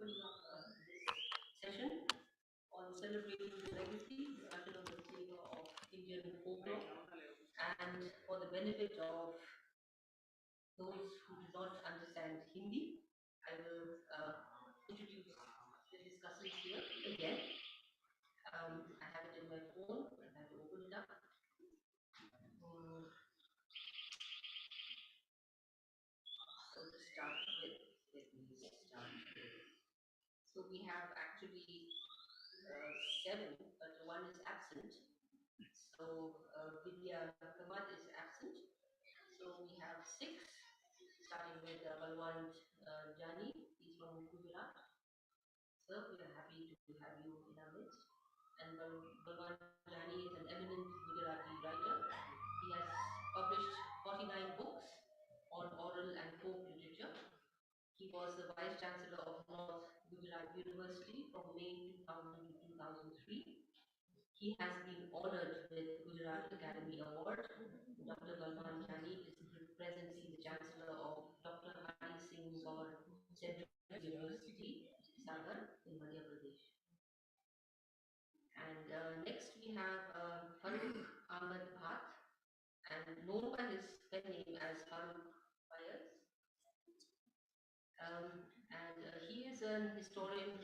open up this session on celebrating the legacy, discussion of the flavor of Indian folklore, and for the benefit of those who do not understand Hindi, I will introduce the discussants here again. I have it in my phone, I have to open it up. So to start with, let me start with. So we have actually 7, but one is absent. So Vidya Kamat is absent. So we have 6, starting with Balwant Jani. He's from Gujarat. Sir, we are happy to have you in our midst. And Balwant Jani is an eminent Gujarati writer. He has published 49 books on oral and folk literature. He was the Vice Chancellor of North Gujarat University from May 2000 to 2003. He has been honored with Gujarat Academy Award. Dr. Balwant Jani is presently the Chancellor of Dr. Hari Singh Gaur Central University, Saga, in Madhya Pradesh. And next we have Farooq Ahmed Bhatt, and known by his pen name as Farooq Fayez. He is an historian,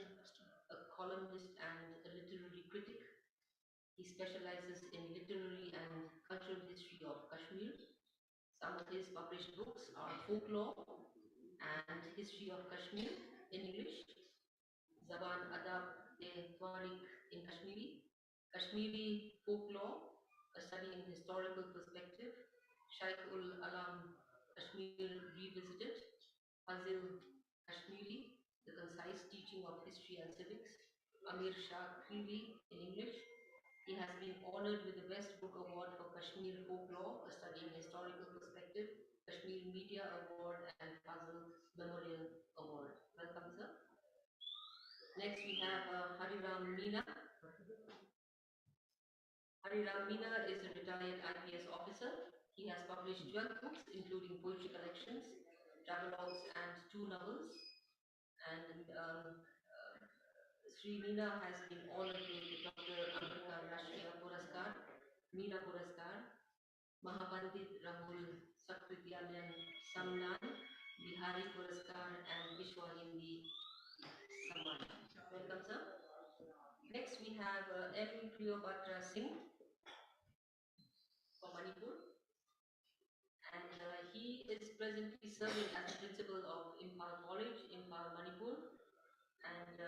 a columnist, and a literary critic. He specializes in literary and cultural history of Kashmir. Some of his published books are Folklore and History of Kashmir in English, Zaban Adab Twarik in Kashmiri, Kashmiri Folklore, a study in historical perspective, Shaikh ul Alam Kashmir Revisited, Fazil Kashmiri, the concise teaching of history and civics, Amir Shah Krivi in English. He has been honored with the Best Book Award for Kashmir Folklore, a study in historical perspective, Kashmir Media Award, and Fazil Memorial Award. Welcome, sir. Next, we have Hariram Meena. Hariram Meena is a retired IPS officer. He has published 12 books, including poetry collections, travelogues, and 2 novels. And Sri Meena has been honored with the Dr. Ambedkar Rashtriya Puraskar, Meena Puraskar, Mahapandit Rahul Sakrityalayan Samman, Bihari Puraskar, and Vishwa Hindi Samman. Welcome, sir. Next, we have M. Cleopatra Singh from Manipur. And he is presently serving as the principal of Imphal College, Imphal, Manipur. And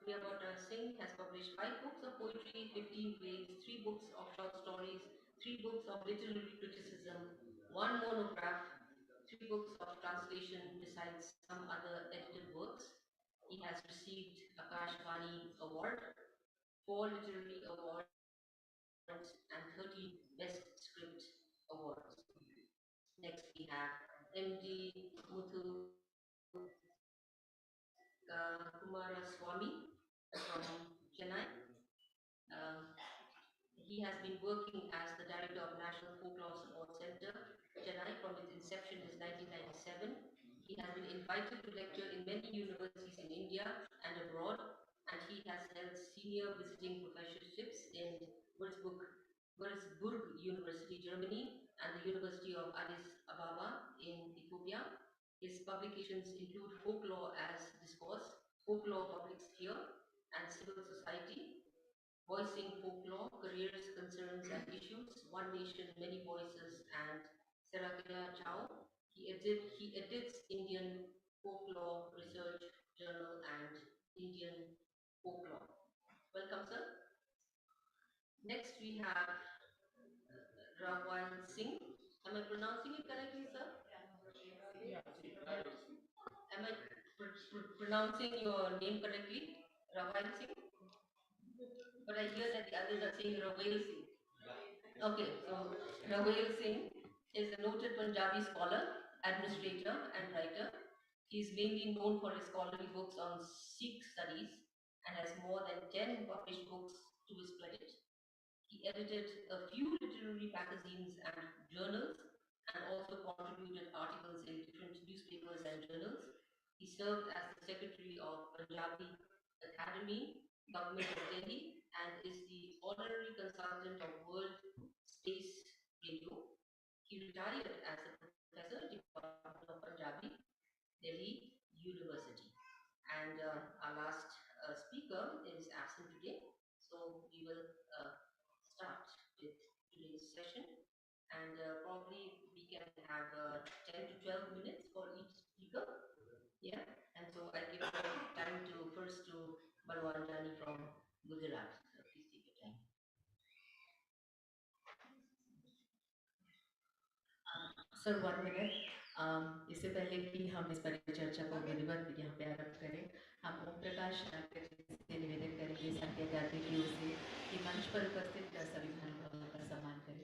Cleopatra Singh has published 5 books of poetry, 15 plays, 3 books of short stories, 3 books of literary criticism, 1 monograph, 3 books of translation, besides some other edited works. He has received Akashvani Award, 4 literary awards, and 30 Best Script Awards. Next, we have M.D. Muthu Kumaraswamy from Chennai. He has been working as the director of National Folklore Support Center, Chennai, from its inception in 1997. He has been invited to lecture in many universities in India and abroad, and he has held senior visiting professorships in Würzburg University, Germany, and the University of Addis Ababa in Ethiopia. His publications include Folklore as Discourse, Folklore Public Sphere, and Civil Society, Voicing Folklore, Careers, Concerns, and Issues, One Nation, Many Voices, and Sarakya Chow. He edits Indian Folklore Research Journal and Indian Folklore. Welcome, sir. Next, we have Rawal Singh. Am I pronouncing it correctly, sir? Am I pronouncing your name correctly? Rawal Singh? But I hear that the others are saying Rawal Singh. Okay, so Rawal Singh is a noted Punjabi scholar, administrator, and writer. He is mainly known for his scholarly books on Sikh studies and has more than 10 published books to his credit. He edited a few literary magazines and journals and also contributed articles in different newspapers and journals. He served as the secretary of Punjabi Academy, Government of Delhi, and is the honorary consultant of World Space Radio. He retired as a professor, Department of Punjabi, Delhi University. And our last speaker is absent today, so we will start with today's session. And probably we can have 10 to 12 minutes for each speaker. Yeah, and so I give the time to first to Balwan Jani from Gujarat. So please take your time. Sir 1 minute इससे पहले कि हम इस परिचर्चा को विधिवत यहाँ पे आरंभ करें, हम ओम प्रकाश नागकर जी से निवेदन करेंगे संध्या गांधी की ओर से कि मंच पर उपस्थित सभी महानुभावों का सम्मान करें।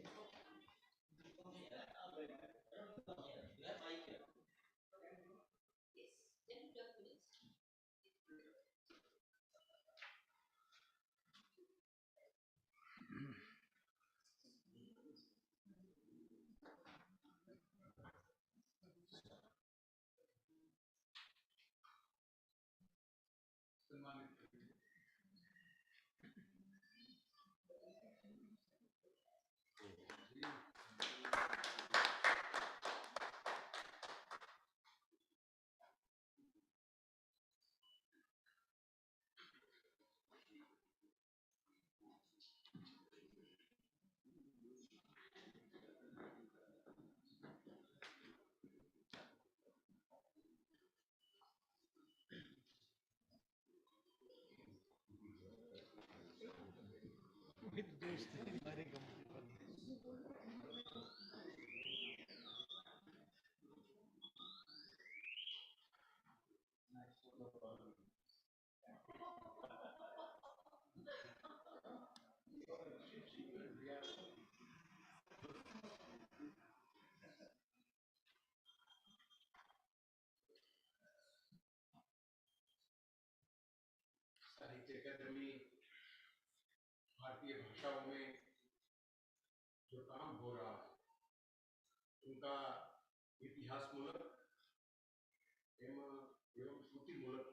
साहित्य अकादमी भारतीय भाषाओं में जो काम हो रहा है उनका इतिहास मूलक एवं श्रुति मूलक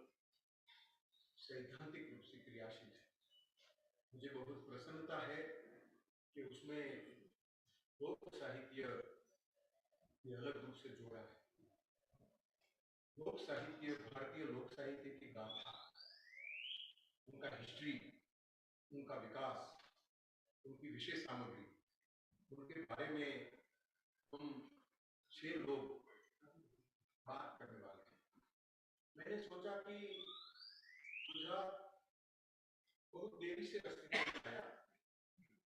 सैद्धांतिक रूप से क्रियाशील है। मुझे बहुत प्रसन्नता है कि उसमें लोक साहित्य अलग रूप से जोड़ा है। लोक साहित्य भारतीय लोक साहित्य की गाथा, उनका हिस्ट्री, उनका विकास, उनकी विशेष सामग्री, उनके बारे में हम 6 लोग बात करने वाले हैं। मैंने सोचा कि गुजरात बहुत देरी से अस्तित्व में आया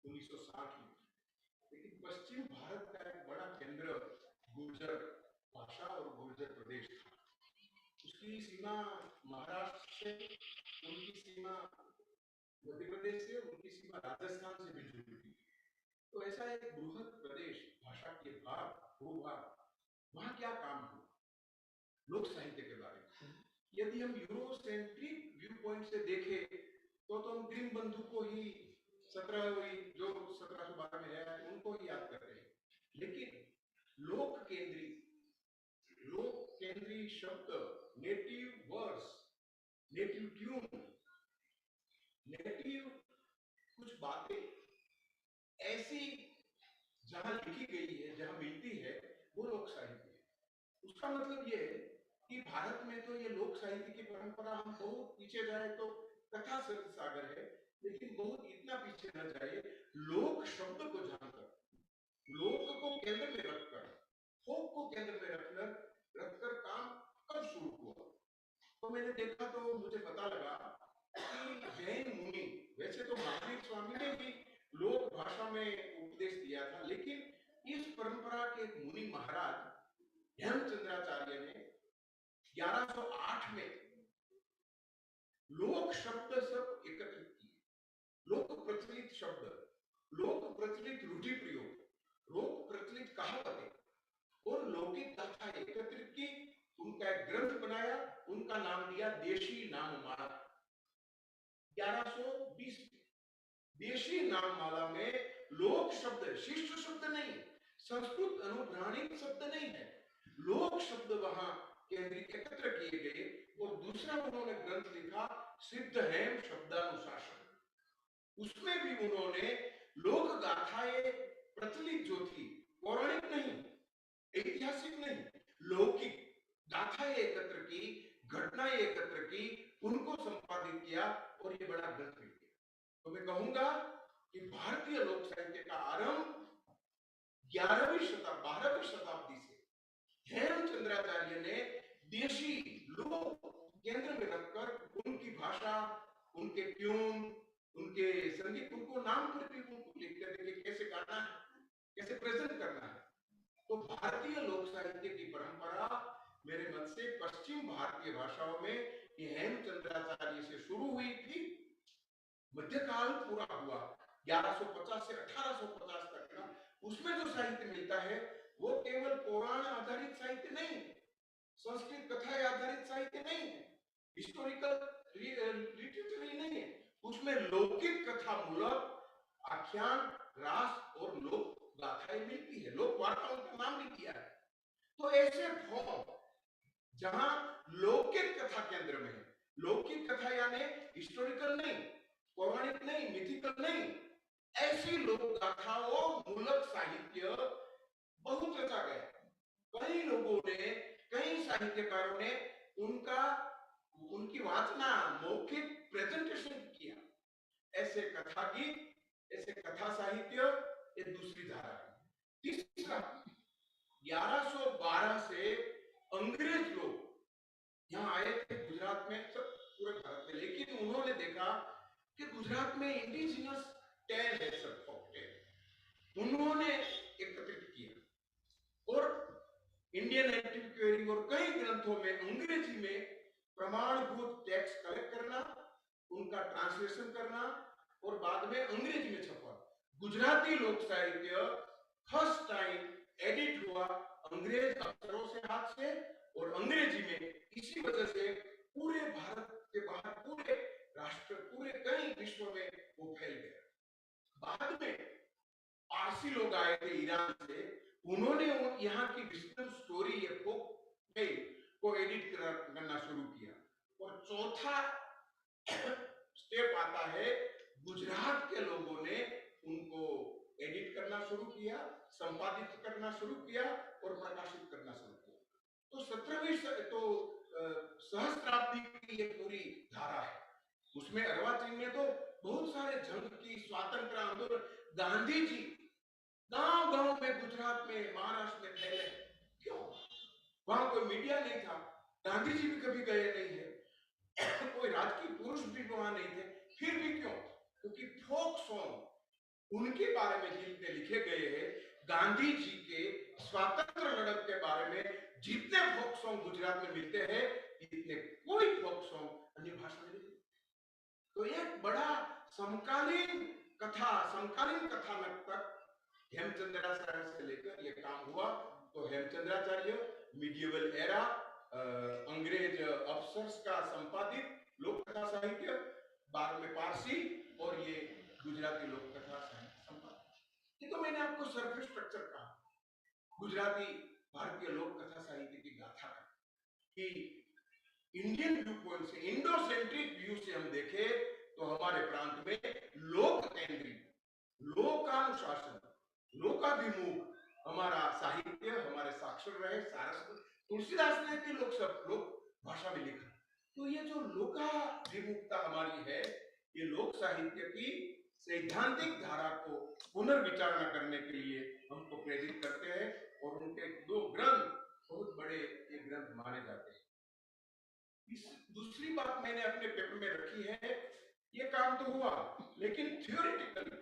1960 में, लेकिन पश्चिम भारत का एक बड़ा केंद्र गुर्जर भाषा और गुर्जर प्रदेश था। उसकी सीमा महाराष्ट्र से, उनकी सीमा मध्य प्रदेश से, उनकी सीमा राजस्थान से भी जुड़ी थी। तो ऐसा एक बृहद प्रदेश, भाषा के भाग, भूभाग, वहां क्या काम हुआ लोक साहित्य के बारे में। यदि हम यूरोसेंट्रिक व्यू पॉइंट से देखें तो हम ग्रीन बंधु को ही 17वीं जो 1712 में है उनको ही याद करते हैं, लेकिन लोक केंद्रीय शब्द, native words, native tune, native कुछ बातें ऐसी जहां लिखी गई है, जहां मिलती है, वो लोक साहित्य है। उसका मतलब ये है कि भारत में तो ये लोक साहित्य की परंपरा, हम बहुत पीछे जाए तो कथा सागर है, लेकिन बहुत इतना पीछे न जाए। लोक शब्द को जानकर, लोक को केंद्र में रखकर, फोक को केंद्र में रखकर काम कब शुरू हुआ, तो मैंने देखा तो मुझे पता लगा कि जैन मुनि, वैसे तो महावीर स्वामी ने भी लोक भाषा में उपदेश दिया था, लेकिन इस परंपरा के मुनि महाराज हेमचंद्राचार्य ने 1108 में लोक शब्द सब एकत्रित किए। लोक प्रचलित शब्द, लोक प्रचलित रूढ़ि प्रयोग, लोक प्रचलित कहावतें और लौकिक कथा एकत्रित की, उनका एक ग्रंथ बनाया, उनका नाम दिया देशी नाममाला। 1120 देशी नाममाला में लोक शब्द, शिष्ट शब्द नहीं, संस्कृत अनुग्रहणिक शब्द नहीं है, लोक शब्द वहां केंद्रित एकत्र किए गए, और दूसरा उन्होंने ग्रंथ लिखा सिद्ध हेम शब्दानुशासन। उसमें भी उन्होंने लोक गाथाएं प्रचलित जो थी, पौराणिक नहीं, ऐतिहासिक नहीं, लौकिक गाथाएं एकत्र की, घटनाएं एकत्र की, उनको संपादित किया, और ये बड़ा ग्रंथ लिख दिया। तो मैं कहूंगा कि भारतीय लोक साहित्य का आरंभ 12वीं शताब्दी से हेमचंद्राचार्य ने देशी लोक केंद्र में रखकर उनकी भाषा, उनके ट्यून, उनके संगीत, उनको नाम करके उनको लिखते थे कि कैसे गाना है, कैसे प्रेजेंट करना है। तो भारतीय लोक साहित्य की परंपरा मेरे मत से पश्चिम भारतीय भाषाओं में ये हेमचंद्राचार्य से शुरू हुई थी। मध्यकाल पूरा हुआ 1150 से 1850 तक का, उसमें जो साहित्य मिलता है वो केवल पुराण आधारित साहित्य नहीं है, संस्कृत कथाएं आधारित साहित्य नहीं है, हिस्टोरिकल लिटरेचर ही नहीं है, उसमें लौकिक कथा मूलक आख्यान, रास और लोक गाथाएं मिलती है, लोक वार्ताओं का नाम भी किया है। तो ऐसे फॉर्म जहां लौकिक कथा केंद्र में है, लौकिक कथा यानी हिस्टोरिकल नहीं, पौराणिक नहीं, मिथिकल नहीं, ऐसी लोक गाथाओं मूलक साहित्य बहुत रचा गया। कई लोगों ने, कई साहित्यकारों ने उनकी वाचना, मौखिक प्रेजेंटेशन किया। ऐसे कथा गीत, ऐसे कथा साहित्य, ये दूसरी धारा है। तीसरा, 1112 से अंग्रेज लोग यहाँ आए थे गुजरात में, सब पूरे भारत में, लेकिन उन्होंने देखा कि गुजरात में इंडिजिनस टेल है, सब फोक टेल उन्होंने एकत्रित किया, और इंडियन एंटिक्वेरी और कई ग्रंथों में अंग्रेजी में प्रमाणभूत टेक्स्ट कलेक्ट करना, उनका ट्रांसलेशन करना, और बाद में अंग्रेजी में छपा। गुजराती लोक साहित्य फर्स्ट टाइम एडिट हुआ अंग्रेज अक्षरों से, हाथ से, और अंग्रेजी में। इसी वजह से पूरे भारत के बाहर, पूरे राष्ट्र, पूरे कई विश्व में वो फैल गया। बाद में पारसी लोग आए थे ईरान से, उन्होंने यहाँ की विस्डम स्टोरी, ये फोक टेल को एडिट करना शुरू किया। और चौथा स्टेप आता है, गुजरात के लोगों ने उनको एडिट करना शुरू किया, संपादित करना शुरू किया, और प्रकाशित करना शुरू किया। तो 17वीं सहस्त्राब्दी की ये पूरी धारा है। उसमें अर्वाचीन ने तो बहुत सारे जंग की, स्वातंत्र आंदोलन, गांधी जी गांव गांव में, गुजरात में, महाराष्ट्र में फैले। क्यों? वहां कोई मीडिया नहीं था, गांधी जी भी कभी गए नहीं है, कोई राजकीय पुरुष भी वहां नहीं थे, फिर भी क्यों? क्योंकि फोक सॉन्ग उनके बारे में जितने लिखे गए हैं, गांधी जी के स्वातंत्र लड़त के बारे में जितने फोक सॉन्ग गुजरात में मिलते हैं, इतने कोई फोक सॉन्ग अन्य भाषा में नहीं। तो एक बड़ा समकालीन कथानक तक हेमचंद्राचार्य से लेकर ये काम हुआ। तो हेमचंद्राचार्य मिडिएवल एरा, अंग्रेज अफसर्स का संपादित लोक कथा साहित्य, बाद में पारसी, और ये गुजराती लोक कथा साहित्य संपादित। ये तो मैंने आपको सरफेस स्ट्रक्चर कहा गुजराती भारतीय लोक कथा साहित्य की गाथा का, कि इंडियन व्यू पॉइंट से, इंडो सेंट्रिक व्यू से हम देखें तो हमारे प्रांत में लोक केंद्रित, लोकानुशासन, लोकाभिमुख हमारा साहित्य, हमारे साक्षर रहे। सारस्वत तुलसीदास ने भी लोक भाषा में लिखा। तो ये जो लोकाभिमुखता हमारी है, ये लोक साहित्य की सैद्धांतिक धारा को पुनर्विचारणा करने के लिए हमको प्रेरित करते हैं, और उनके दो ग्रंथ बहुत बड़े ये ग्रंथ माने जाते हैं। दूसरी बात मैंने अपने पेपर में रखी है, ये काम तो हुआ, लेकिन थियोरेटिकली,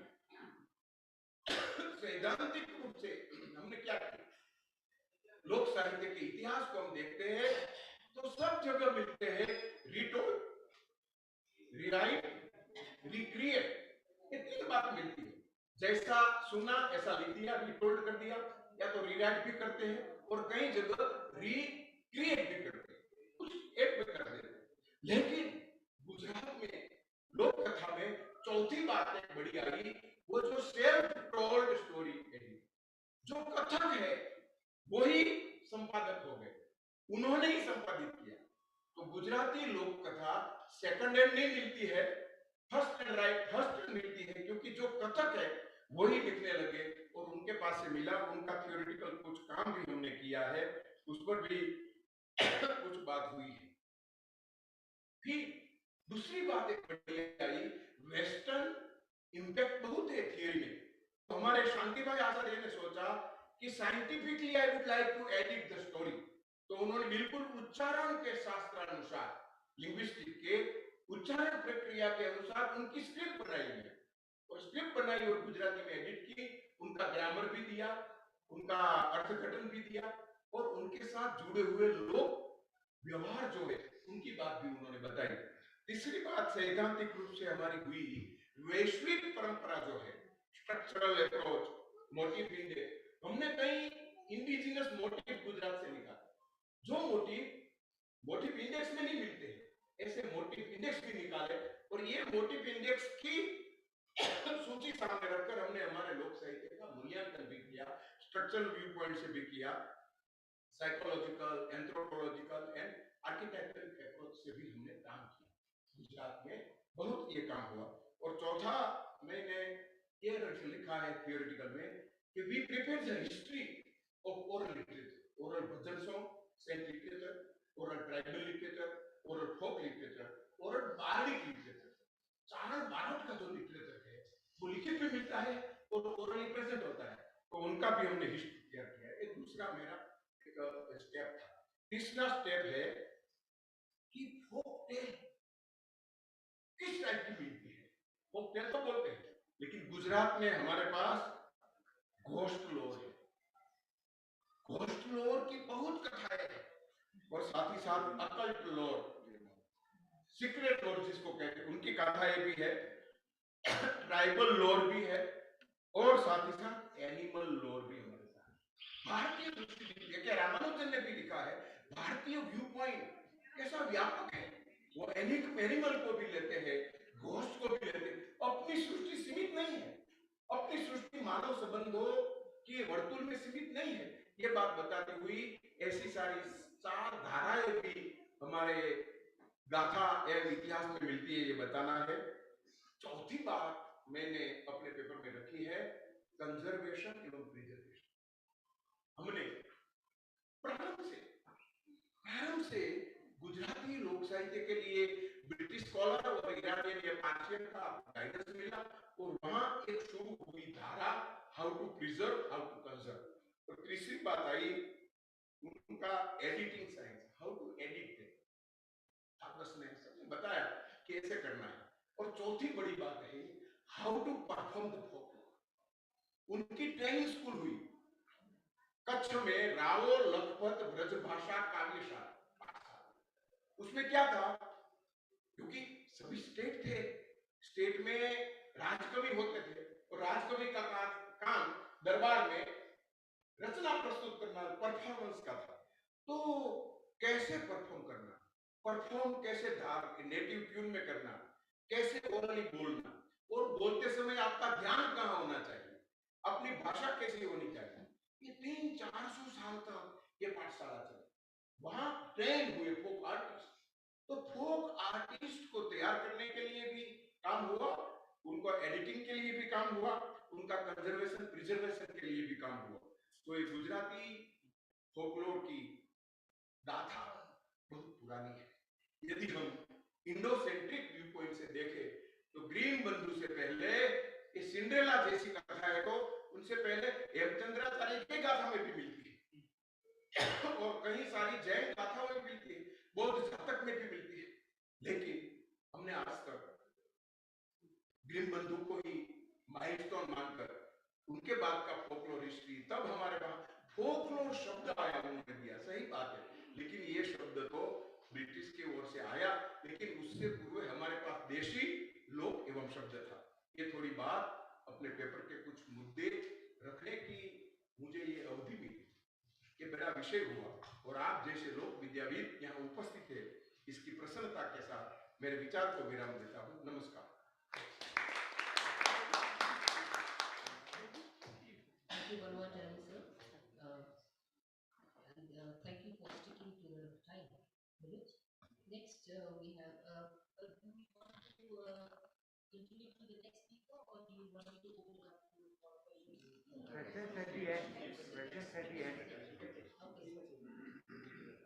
सैद्धांतिक रूप से हमने क्या किया? लोक साहित्य के इतिहास को हम देखते हैं तो सब जगह मिलते हैं रीटोल्ड, रीराइट, रिक्रिएट, ये तीन बात मिलती है। जैसा सुना ऐसा लिख दिया, रीटोल्ड कर दिया, या तो रीराइट भी करते हैं, और कई जगह रिक्रिएट भी करते हैं, कुछ एक में कर देते हैं। लेकिन गुजरात में लोक कथा में चौथी बात एक बड़ी आई, वो जो सेल्फ टोल्ड स्टोरी है, जो कथक है वही संपादक हो गए। उन्होंने ही संपादित किया। तो गुजराती लोक कथा सेकंड हैंड नहीं मिलती है, first hand right first hand मिलती है, क्योंकि जो कथक है वही लिखने लगे और उनके पास से मिला। उनका थियोरिटिकल कुछ काम भी हमने किया है, उस पर भी कुछ बात हुई है। फिर दूसरी बात एक बड़ी आई, वेस्टर्न इंपैक्ट बहुत है थियरी में। तो हमारे शांति भाई आचार्य ने सोचा कि scientifically I would like to edit the story. तो उन्होंने बिल्कुल उच्चारण के शास्त्रानुसार, लिंग्विस्टिक के उच्चारण प्रक्रिया के अनुसार उनकी स्क्रिप्ट बनाई है और स्क्रिप्ट बनाई और गुजराती में एडिट की। उनका ग्रामर भी दिया, उनका अर्थघटन भी दिया और उनके साथ जुड़े हुए लोग व्यवहार जो है उनकी बात भी उन्होंने बताई। तीसरी बात सैद्धांतिक रूप से हमारी हुई, वैश्विक परंपरा जो है, स्ट्रक्चरल अप्रोच, मोटिव इंडेक्स, हमने कई इंडिजिनस मोटिव गुजरात से निकाले जो मोटिव इंडेक्स में नहीं मिलते हैं, ऐसे मोटिव इंडेक्स भी निकाले और ये मोटिव इंडेक्स की सूची सामने रखकर हमने हमारे लोक साहित्य का मूल्यांकन भी किया, स्ट्रक्चरल व्यू पॉइंट से भी किया, psychological, anthropological and architectural approach से भी हमने काम किया। गुजरात में बहुत ये काम हुआ। और चौथा मैंने ये लिखा है थियोरिटिकल में कि we prepare the history of oral literature, oral bhajan song, saint literature, oral tribal literature, oral folk literature, oral bardic literature. Charan Bharat का जो लिटरेचर है वो लिखित में मिलता है और ओरली प्रेजेंट होता है, तो उनका भी हमने हिस्ट्री तैयार किया। ये दूसरा मेरा एक स्टेप था। तीसरा स्टेप है कि फोक टेल किस टाइप की मिलती है। फोक टेल तो बोलते हैं, लेकिन गुजरात में हमारे पास घोस्ट लोर है, घोस्ट लोर की बहुत कथाएं हैं और साथ ही साथ अकल्ट लोर, सीक्रेट लोर जिसको कहते हैं, उनकी कथाएं भी है, ट्राइबल लोर भी है और साथ ही साथ एनिमल लोर भी हमारे साथ। भारतीय दृष्टि क्या रामानुजन ने भी लिखा है, भारतीय व्यू पॉइंट कैसा व्यापक है, वो एनिमल को भी लेते हैं, घोस्ट को भी लेते हैं। अपनी सृष्टि सीमित नहीं है, अपनी सृष्टि मानव संबंधों के वर्तुल में सीमित नहीं है। ये बात बताती हुई ऐसी सारी 4 धाराएं भी हमारे गाथा एवं इतिहास में मिलती है, ये बताना है। चौथी बात मैंने अपने पेपर में रखी है, कंजर्वेशन एवं प्रिजर्वेशन। हमने प्रारंभ से गुजराती लोक साहित्य के लिए ब्रिटिश स्कॉलर और ईरानियन या पार्शियन का गाइडेंस मिला और वहां एक शुरू हुई धारा, how to preserve, how to conserve. और तीसरी बात आई उनका editing science, how to edit it, ने सबने बताया कैसे करना है। और चौथी बड़ी बात है how to perform the folk. उनकी ट्रेनिंग स्कूल हुई कच्छ में, रावो लखपत ब्रज भाषा काव्यशाला। उसमें क्या था, क्योंकि सभी स्टेट थे, स्टेट में राजकवि होते थे और राजकवि का काम दरबार में रचना प्रस्तुत करना, परफॉर्मेंस का था। तो कैसे परफॉर्म करना, परफॉर्म कैसे नेटिव ट्यून में करना, कैसे ओरली बोलना, और बोलते समय आपका ध्यान कहां होना चाहिए, अपनी भाषा कैसी होनी चाहिए। ये 300-400 साल तक ये पाठशाला चली, वहां ट्रेन हुए फोक आर्टिस्ट। तो फोक आर्टिस्ट को तैयार करने के लिए भी काम हुआ, उनको एडिटिंग के लिए भी काम हुआ, उनका कंजर्वेशन प्रिजर्वेशन के लिए भी काम हुआ। तो ये गुजराती फोकलोर की गाथा बहुत पुरानी है। यदि हम इंडोसेंट्रिक व्यू पॉइंट से देखें तो ग्रीन बंधु से पहले ये सिंड्रेला जैसी कथा है, तो उनसे पहले हेमचंद्राचार्य की गाथा में भी मिलती है और कई सारी जैन गाथाओं में मिलती है, बौद्ध जातक में भी मिलती है। लेकिन हमने आज तक ग्रीन बंधु को ही माइलस्टोन मानकर उनके बाद का फोकलोर हिस्ट्री, तब हमारे वहां फोकलोर शब्द आया, उन्होंने दिया, सही बात है, लेकिन ये शब्द तो ब्रिटिश की ओर से आया, लेकिन उससे पूर्व हमारे पास देशी लोक एवं शब्द था। ये थोड़ी बात अपने पेपर के कुछ मुद्दे रखने की मुझे ये अवधि मिली, ये बड़ा विषय हुआ और आप जैसे लोग विद्याविद यहाँ उपस्थित है, इसकी प्रसन्नता के साथ मेरे विचार को विराम देता हूँ। नमस्कार। Thank you, Banwar, sir. And thank you for sticking to the Questions at the end. Questions at the end. Okay.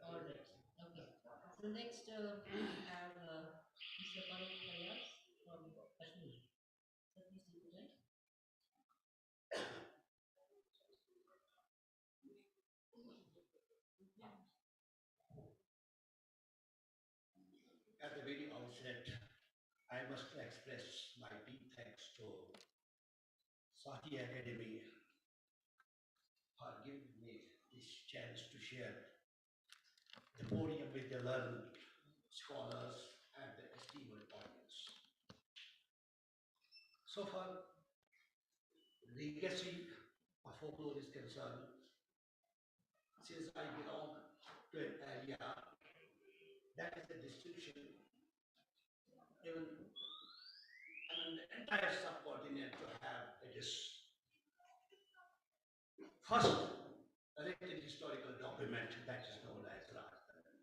All right. Okay. So next we have Mr. Parul Fayaz from Kashmir. So please take it away. At the very outset, I must express my deep thanks to Sati Academy for giving me this chance to share the podium with the learned scholars and the esteemed audience. So far, legacy of folklore is concerned, since I belong to an area that is a distinction, even the entire subcontinent to have it is first written historical document that is known as Rajkaran.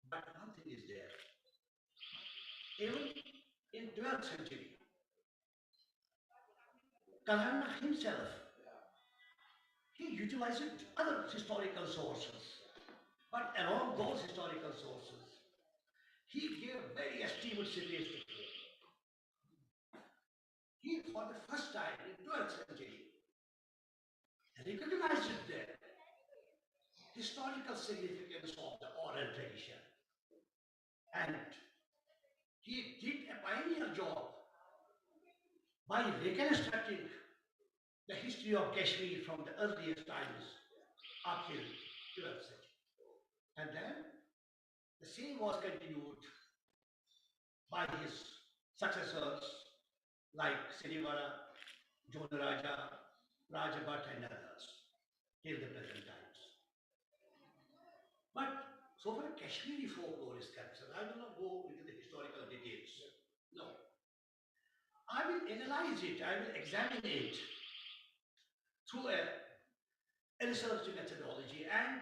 But one thing is there. Even in 12th century, Kalhana himself, he utilized other historical sources. But along those historical sources, he gave very esteemed cities to him. He, for the first time in 12th century, recognized the historical significance of the oral tradition. And he did a pioneer job by reconstructing the history of Kashmir from the earliest times up till 12th century. And then the same was continued by his successors like Srivara, Jonaraja, Rajabhat and others till the present times. But so far Kashmiri folklore is concerned, I will not go into the historical details. No. I will analyze it, I will examine it through a research methodology, and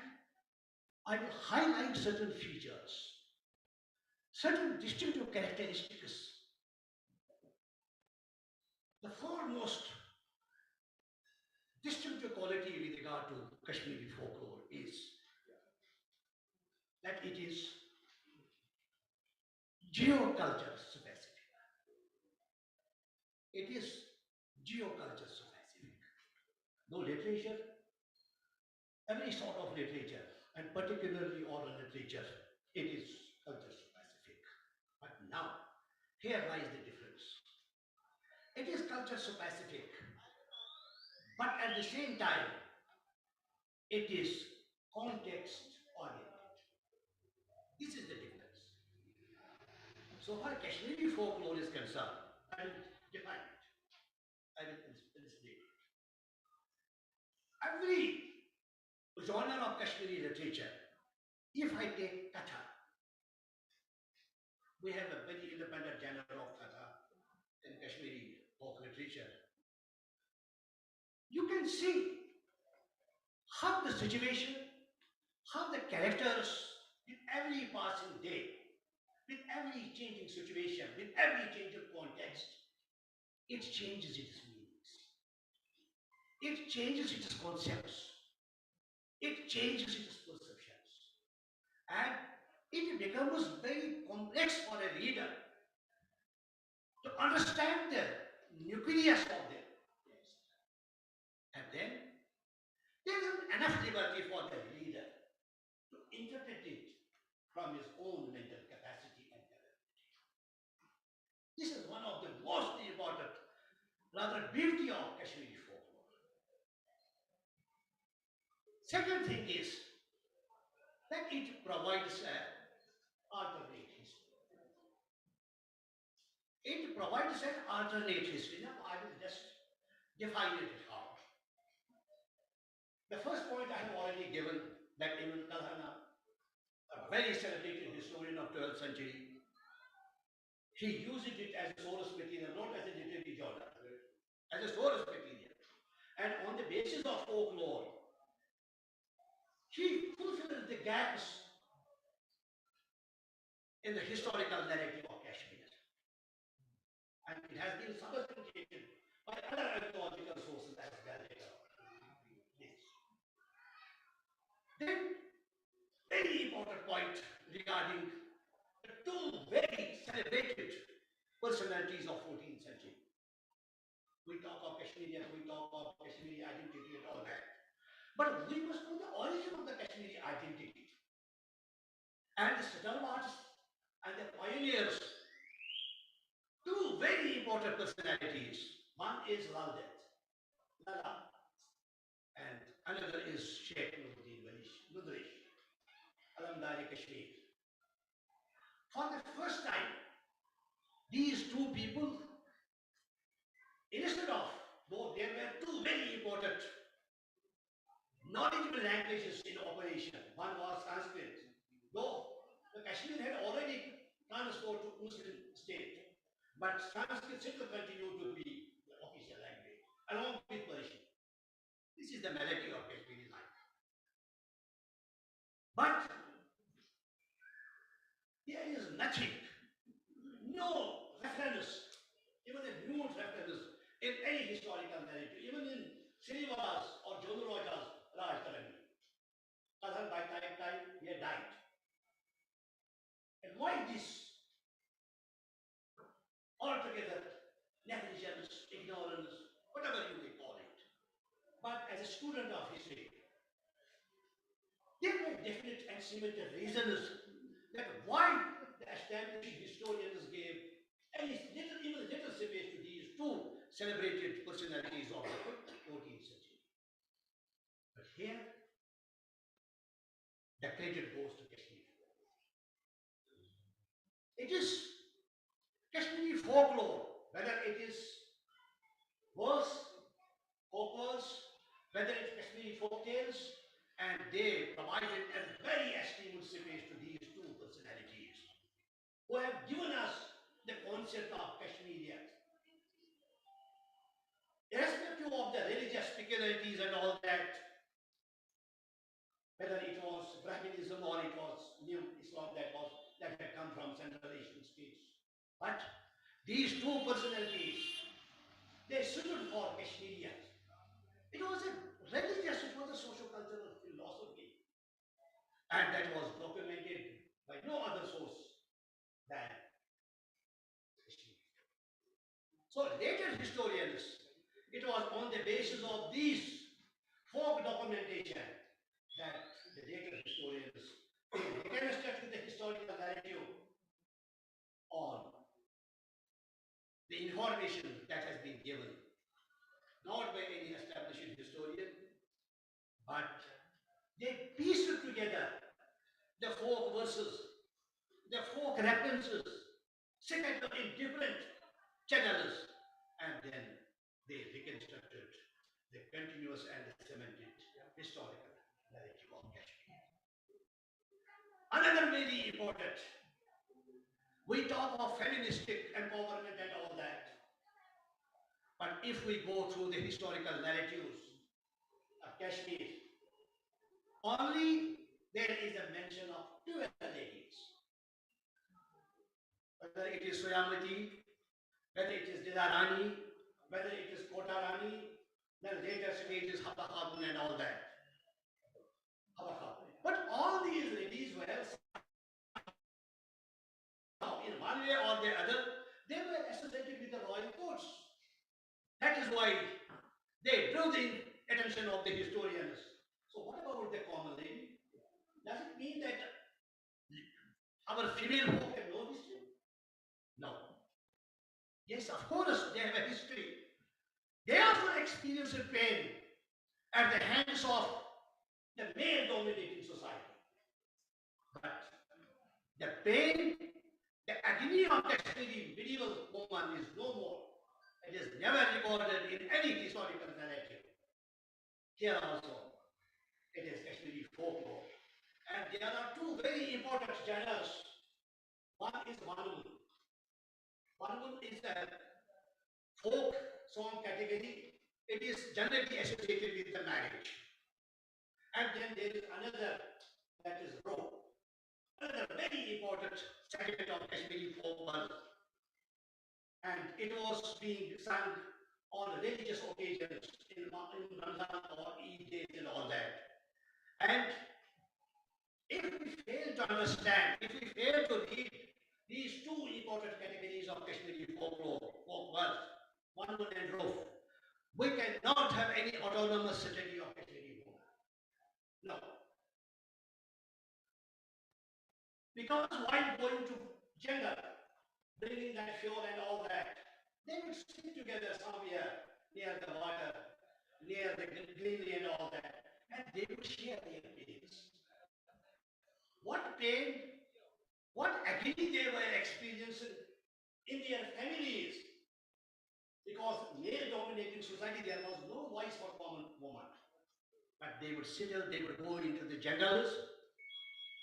I will highlight certain features, certain distinctive characteristics. The foremost distinctive quality with regard to Kashmiri folklore is that it is geoculture specific. It is geoculture specific. No literature, every sort of literature, and particularly oral literature, it is culture specific. But now, here lies the difference. It is culture specific, but at the same time, it is context oriented. This is the difference. So far Kashmiri folklore is concerned, I will define it. I will illustrate it. Every genre of Kashmiri literature, if I take Katha, we have a very independent genre of Katha in Kashmiri folk literature. You can see how the situation, how the characters in every passing day, with every changing situation, with every changing context, it changes its meanings. It changes its concepts. It changes its perceptions. And it becomes very complex for a reader to understand the nucleus of them. And then there isn't enough liberty for the reader to interpret it from his own mental capacity and capability. This is one of the most important, rather beauty of Kashmiri folklore. Second thing is that it provides an alternate history. It provides an alternate history. Now I will just define it how. The first point I have already given, that Ibn Kalhana, a very celebrated historian of 12th century, he used it as a source material, not as a literary genre, as a source material. And on the basis of folklore, he fulfilled the gaps in the historical narrative of Kashmir. And it has been substantiated corroborated by other archaeological sources as well later on. Yes. Then, very important point regarding the two very celebrated personalities of 14th century. We talk of Kashmirians, we talk of Kashmiri identity and all that. But we must know the origin of the Kashmiri identity. And the stalwarts and the pioneers, two very important personalities. One is Lala, and another is Sheikh Nudrish, Alamdari Kashmir. For the first time, these two people, instead of, though there were two very important knowledgeable languages in operation, one was Sanskrit, though the Kashmir had already transferred to Muslim state, but Sanskrit still continued to be the official language, along with Persian. This is the melody of Kashmiri life. But there is nothing, no reference, even a nude reference in any historical narrative, even in Srinivas or Jodharaja's Rajkarani. Other by time he had died. And why this? Altogether, negligence, ignorance, whatever you may call it. But as a student of history, there were definite and cemented reasons that why the established historians gave even little space to these two celebrated personalities of the 14th century. But here, the credit goes to Kashmir. It is Kashmiri folklore, whether it is verse, operas, whether it's Kashmiri folk tales, and they provided a very esteemed space to these two personalities who have given us the concept of Kashmirians. Irrespective of the religious peculiarities and all that, whether it was Brahminism or it was New Islam that had come from Central Asian states. But these two personalities, they stood for Kashmirians. It was a religious, it was a socio-cultural philosophy. And that was documented by no other source than Kashmir. So later historians, it was on the basis of these folk documentation that the later historians reconstructed the historical narrative on the information that has been given, not by any established historian, but they pieced together the folk verses, the folk references, scattered in different channels, and then they reconstructed the continuous and cemented historical narrative of Kashmir. Another very important, we talk of feministic empowerment and all that, but if we go through the historical narratives of Kashmir, only there is a mention of 12 ladies. Whether it is Soyamati, whether it is Dilarani, whether it is Kota Rani, then later stages Haba Khatun and all that. Haba Khatun. But all these ladies were in one way or the other, they were associated with the royal courts. That is why they drew the attention of the historians. So what about the common lady? Does it mean that our female folk have no history? No. Yes, of course, they have a history. They also experienced pain at the hands of the male-dominating society. But the pain, the agony of Kashmiri medieval woman is no more. It is never recorded in any historical narrative. Here also, it is Kashmiri folklore. And there are two very important genres. One is Manun. Manun is a folk song category. It is generally associated with the marriage. And then there is another that is Ro. Another very important segment of Kashmiri folk and it was being sung on religious occasions in Ramadan or Eid days and all that. And if we fail to understand, if we fail to read these two important categories of Kashmiri folklore, folk wealth, Manun and Roof, we cannot have any autonomous society of Kashmiri woman. No. Because while going to jungle, bringing that fuel and all that, they would sit together somewhere near the water, near the greenery and all that, and they would share their pains. What pain, what agony they were experiencing in their families. Because male-dominated society, there was no voice for common woman. But they would sit there, they would go into the jungles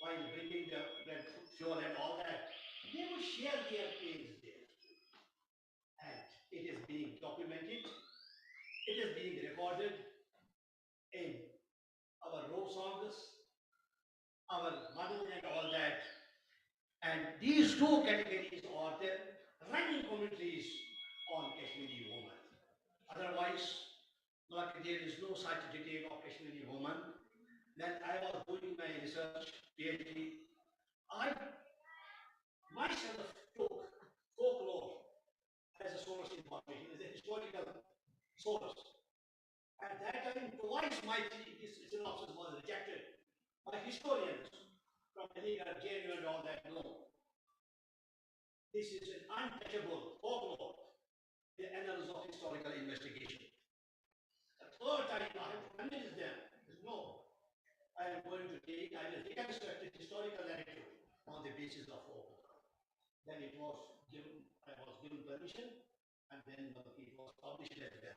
while bringing the fuel and all that. They would share their pains there. And it is being documented, it is being recorded in our row songs, our Manu and all that. And these two categories are the running commentaries on Kashmiri woman. Otherwise, like there is no such detail of Kashmiri woman. Then I was doing my research, PhD. I myself took folklore as a source information, as a historical source. At that time, twice my synopsis was rejected by historians from Aligarh, JNU and all that. No, this is an untouchable folklore, the annals of historical investigation. The third time I have convinced them, no, I am going to take, I will reconstruct the historical narrative on the basis of folklore. Then it was given, I was given permission, and then it was published as well.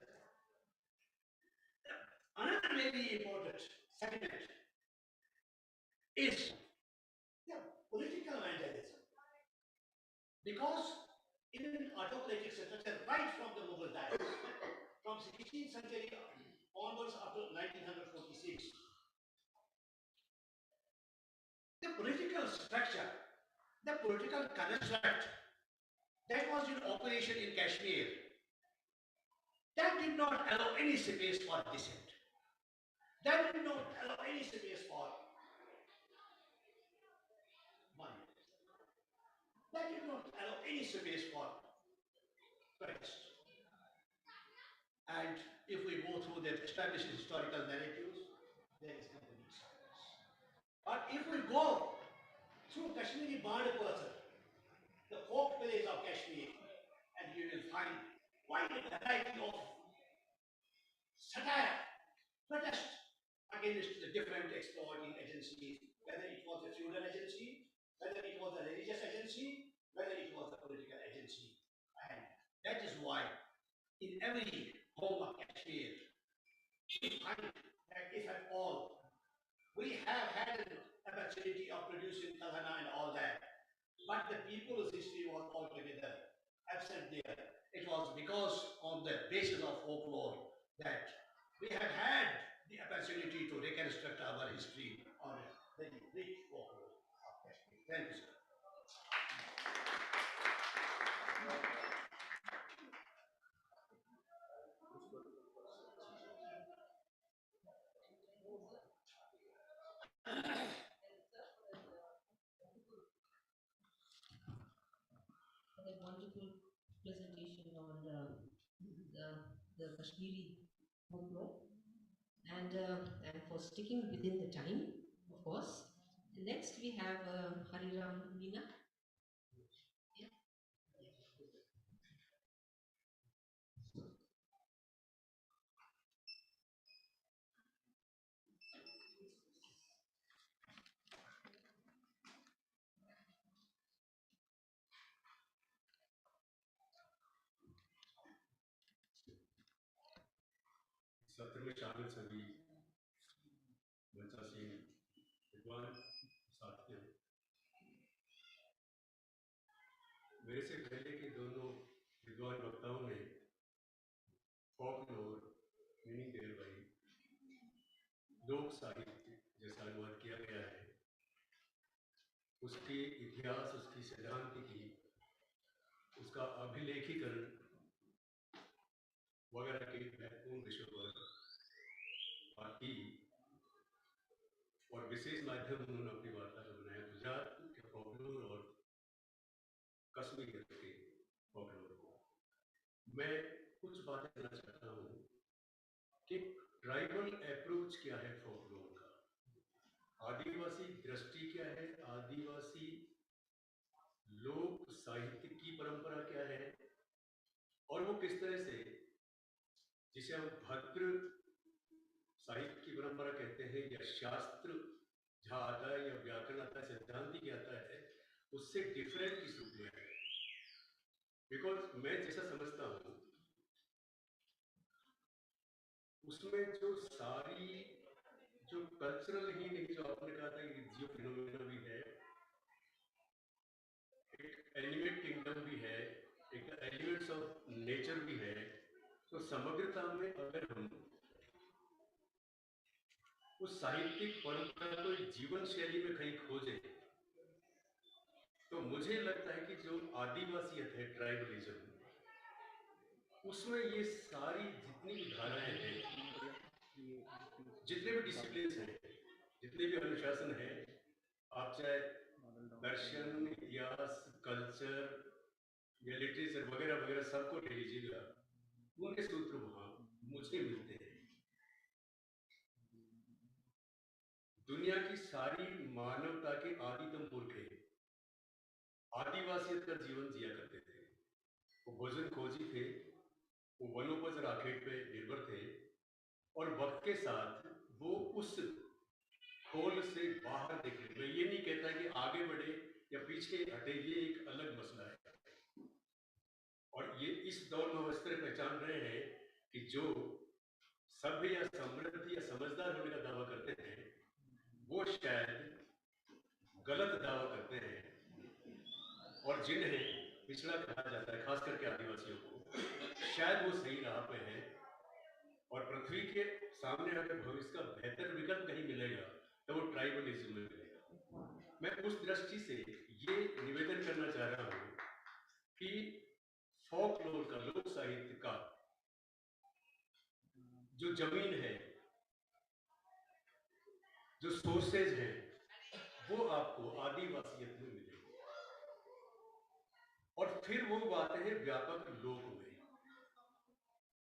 Another very important segment is the political vandalism. Because in autocratic structure, right from the Mughal times, from 16th century onwards up to 1946, the political structure, the political construct that was in operation in Kashmir, that did not allow any space for dissent. That did not allow any space for money. That did not allow any space for protest. And if we go through the established historical narratives, there is complete silence. But if we go through Kashmiri Band person, the folk plays of Kashmir, and you will find quite a variety of satire, protest against the different exploiting agencies, whether it was a feudal agency, whether it was a religious agency, whether it was a political agency. And that is why in every home of Kashmir, we find that if at all we have had an opportunity of producing Kalhana and all that, but the people's history was altogether absent there. It was because on the basis of folklore that we have had the opportunity to reconstruct our history on a very rich folklore of Kashmir. Thank you, sir. For that wonderful presentation on the Kashmiri folklore and for sticking within the time, of course. Next, we have Hariram Meena. Yeah. सत्र में शामिल सभी मंचासीन विद्वान साथियों, मेरे से पहले के दोनों विद्वान वक्ताओं ने फॉकलोर मीनिंग देयर बाई लोक साहित्य जैसा अनुवाद किया गया है, उसके इतिहास, उसकी सैद्धांतिकी उसका अभिलेखीकरण वगैरह के महत्वपूर्ण विषयों पर बात की और विशेष माध्यम उन्होंने अपनी वार्ता का बनाया गुजरात के फोकलोर और कश्मीर के फोकलोर को। मैं कुछ बातें करना चाहता हूँ कि ट्राइबल अप्रोच क्या है फोकलोर का, आदिवासी दृष्टि क्या है, आदिवासी लोक साहित्य की परंपरा क्या है और वो किस तरह से, जिसे हम भद्र साहित्य की परंपरा कहते हैं या शास्त्र जहाँ आता है या व्याकरण आता है, सिद्धांतिक आता है, उससे डिफरेंट किस रूप में है। बिकॉज मैं जैसा समझता हूँ उसमें जो सारी जो कल्चरल ही नहीं, जो आपने कहा था कि जियो फिनोमेना भी है, एक एनिमेट किंगडम भी है, एक एलिमेंट्स ऑफ नेचर भी है, तो समग्रता में अगर हम उस साहित्यिक परंपरा को एक जीवन शैली में कहीं खोजें तो मुझे लगता है कि जो आदिवासियत है, ट्राइबलिज्म, उसमें ये सारी जितनी भी धाराएं हैं, जितने भी डिसिप्लिन हैं, जितने भी अनुशासन हैं, आप चाहे दर्शन, इतिहास, कल्चर या लिटरेचर वगैरह वगैरह सबको ले लीजिएगा, उनके सूत्र वहां मुझे मिलते हैं। दुनिया की सारी मानवता के आदितम पुरखे आदिवासियत का जीवन जिया करते थे। वो भोजन खोजी थे, वो वनोपज राखेट पे निर्भर थे और वक्त के साथ वो उस खोल से बाहर निकले। मैं ये नहीं कहता कि आगे बढ़े या पीछे हटे, ये एक अलग मसला है। और ये इस दौर में हम इस तरह पहचान रहे हैं कि जो सभ्य या समृद्ध या समझदार होने का दावा करते हैं वो शायद गलत दावा करते हैं, और जिन्हें पिछड़ा कहा जाता है, खास करके आदिवासियों को, शायद वो सही राह पे हैं और पृथ्वी के सामने अगर भविष्य का बेहतर विकल्प कहीं मिलेगा तो वो ट्राइबलिज्म में मिलेगा। मैं उस दृष्टि से ये निवेदन करना चाह रहा हूँ कि फोकलोर का, लोक साहित्य का जो जमीन है, जो सोर्सेज है, वो आपको आदिवासियत में मिलेगी। और फिर वो बातें हैं व्यापक लोक में,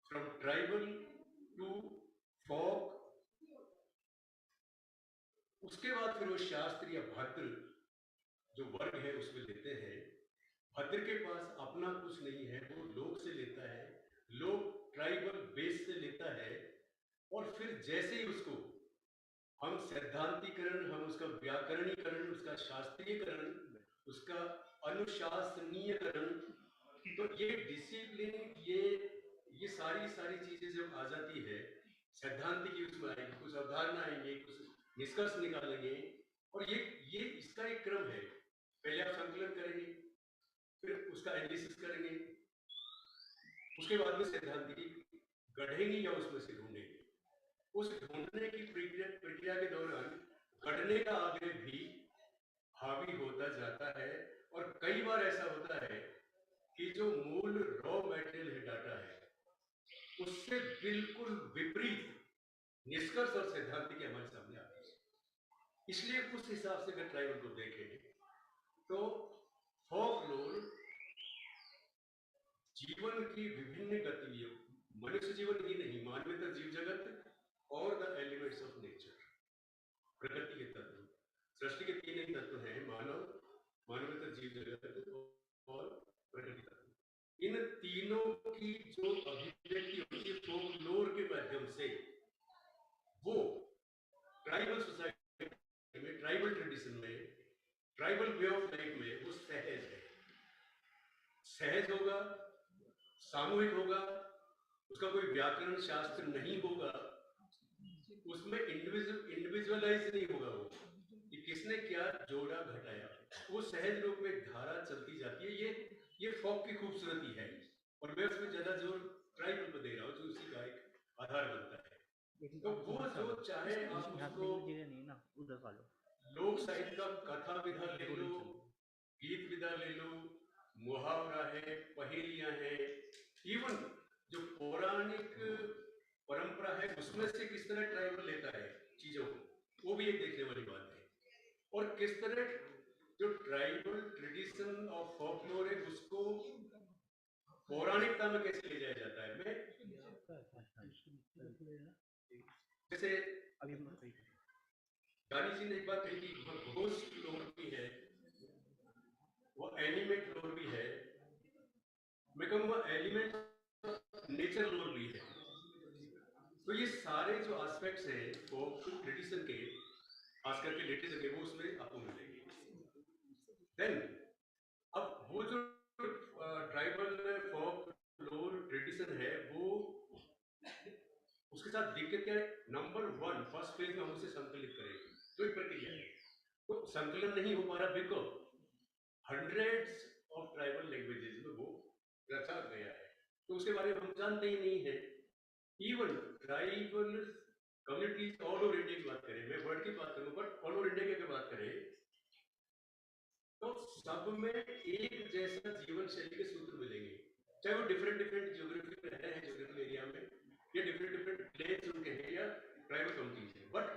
फ्रॉम ट्राइबल टू फोक, उसके बाद फिर वो शास्त्र या भद्र जो वर्ग है उसमें लेते हैं। भद्र के पास अपना कुछ नहीं है, वो लोक से लेता है, लोक ट्राइबल बेस से लेता है, और फिर जैसे ही उसको हम सैद्धांतिकरण, हम उसका व्याकरणीकरण, उसका शास्त्रीयकरण, उसका अनुशासनीयकरण, तो ये डिसिप्लिन, ये सारी चीजें जब आ जाती है, सैद्धांतिक उसमें आएगी, कुछ अवधारणा आएंगे, कुछ निष्कर्ष निकालेंगे, और ये इसका एक क्रम है। पहले आप संकलन करेंगे, फिर उसका एनालिसिस करेंगे, उसके बाद में सैद्धांतिक गढ़ेंगे या उसमें से ढूंढेंगे। उस ढूंढने की प्रक्रिया के दौरान गढ़ने का आग्रह भी हावी होता जाता है, और कई बार ऐसा होता है कि जो मूल रॉ मटेरियल है, डाटा है, उससे बिल्कुल विपरीत निष्कर्ष और सैद्धांतिक हमारे सामने आते हैं। इसलिए उस हिसाब से अगर ट्राइबल को देखें तो फोकलोर जीवन की विभिन्न गतिविधियों, मनुष्य जीवन ही नहीं, मानवेतर जीव जगत और द एलिमेंट्स ऑफ नेचर, प्रकृति के तत्व, सृष्टि के तीन ही तत्व हैं, मानव, मानवेतर जीव जगत और प्रकृति तत्व। इन तीनों की जो अभिव्यक्ति होती है फोकलोर के माध्यम से, वो ट्राइबल सोसाइटी में, ट्राइबल ट्रेडिशन में, ट्राइबल वे ऑफ लाइफ में वो सहज है, सहज होगा, सामूहिक होगा, उसका कोई व्याकरण शास्त्र नहीं होगा, उसमें इंडिविजुअलाइज नहीं होगा वो कि किसने क्या जोड़ा घटाया, वो सहज रूप में धारा चलती जाती है। ये फोक की खूबसूरती है, और मैं उसमें ज्यादा जोर ट्राइबल को दे रहा हूँ जो उसी का एक आधार बनता है। तो वो जो चाहे आप उसको लोक साहित्य का कथा विधा ले लो, गीत विधा ले लो, मुहावरा है, पहेलियां हैं, इवन जो पौराणिक परंपरा है उसमें से किस तरह ट्राइबल लेता है चीजों को, वो भी एक देखने वाली बात है। और किस तरह जो ट्राइबल ट्रेडिशन ऑफ फोकलोर है उसको पौराणिकता में कैसे ले जाया जाता है। मैं जैसे गांधी जी ने एक बात कही कि घोस्ट लोर भी है, वो एनिमेट लोर भी है, मैं कहूँगा एलिमेंट नेचर लोर भी है। तो ये सारे जो एस्पेक्ट्स हैं फोक ट्रेडिशन के, खास करके लिटरेचर के, वो उसमें आपको मिलेंगे। देन अब वो जो ट्राइबल फोक लोर ट्रेडिशन है वो उसके साथ दिक्कत क्या है। नंबर वन, फर्स्ट फेज में हम उसे संकलित करेंगे, जो एक प्रक्रिया है, तो संकलन नहीं हो पा रहा because hundreds of tribal languages में वो रचा गया है, तो उसके बारे में हम जानते ही नहीं है। Even tribal communities all over India की बात करें, मैं वर्ल्ड की बात करूं बट ऑल ओवर इंडिया की अगर बात करें तो सब में एक जैसा जीवन शैली के सूत्र मिलेंगे, चाहे वो डिफरेंट डिफरेंट ज्योग्राफी में रह रहे हैं, ज्योग्राफिकल एरिया में, या डिफरेंट डिफरेंट प्लेस उनके हैं या ट्राइबल कम्युनिटीज है, बट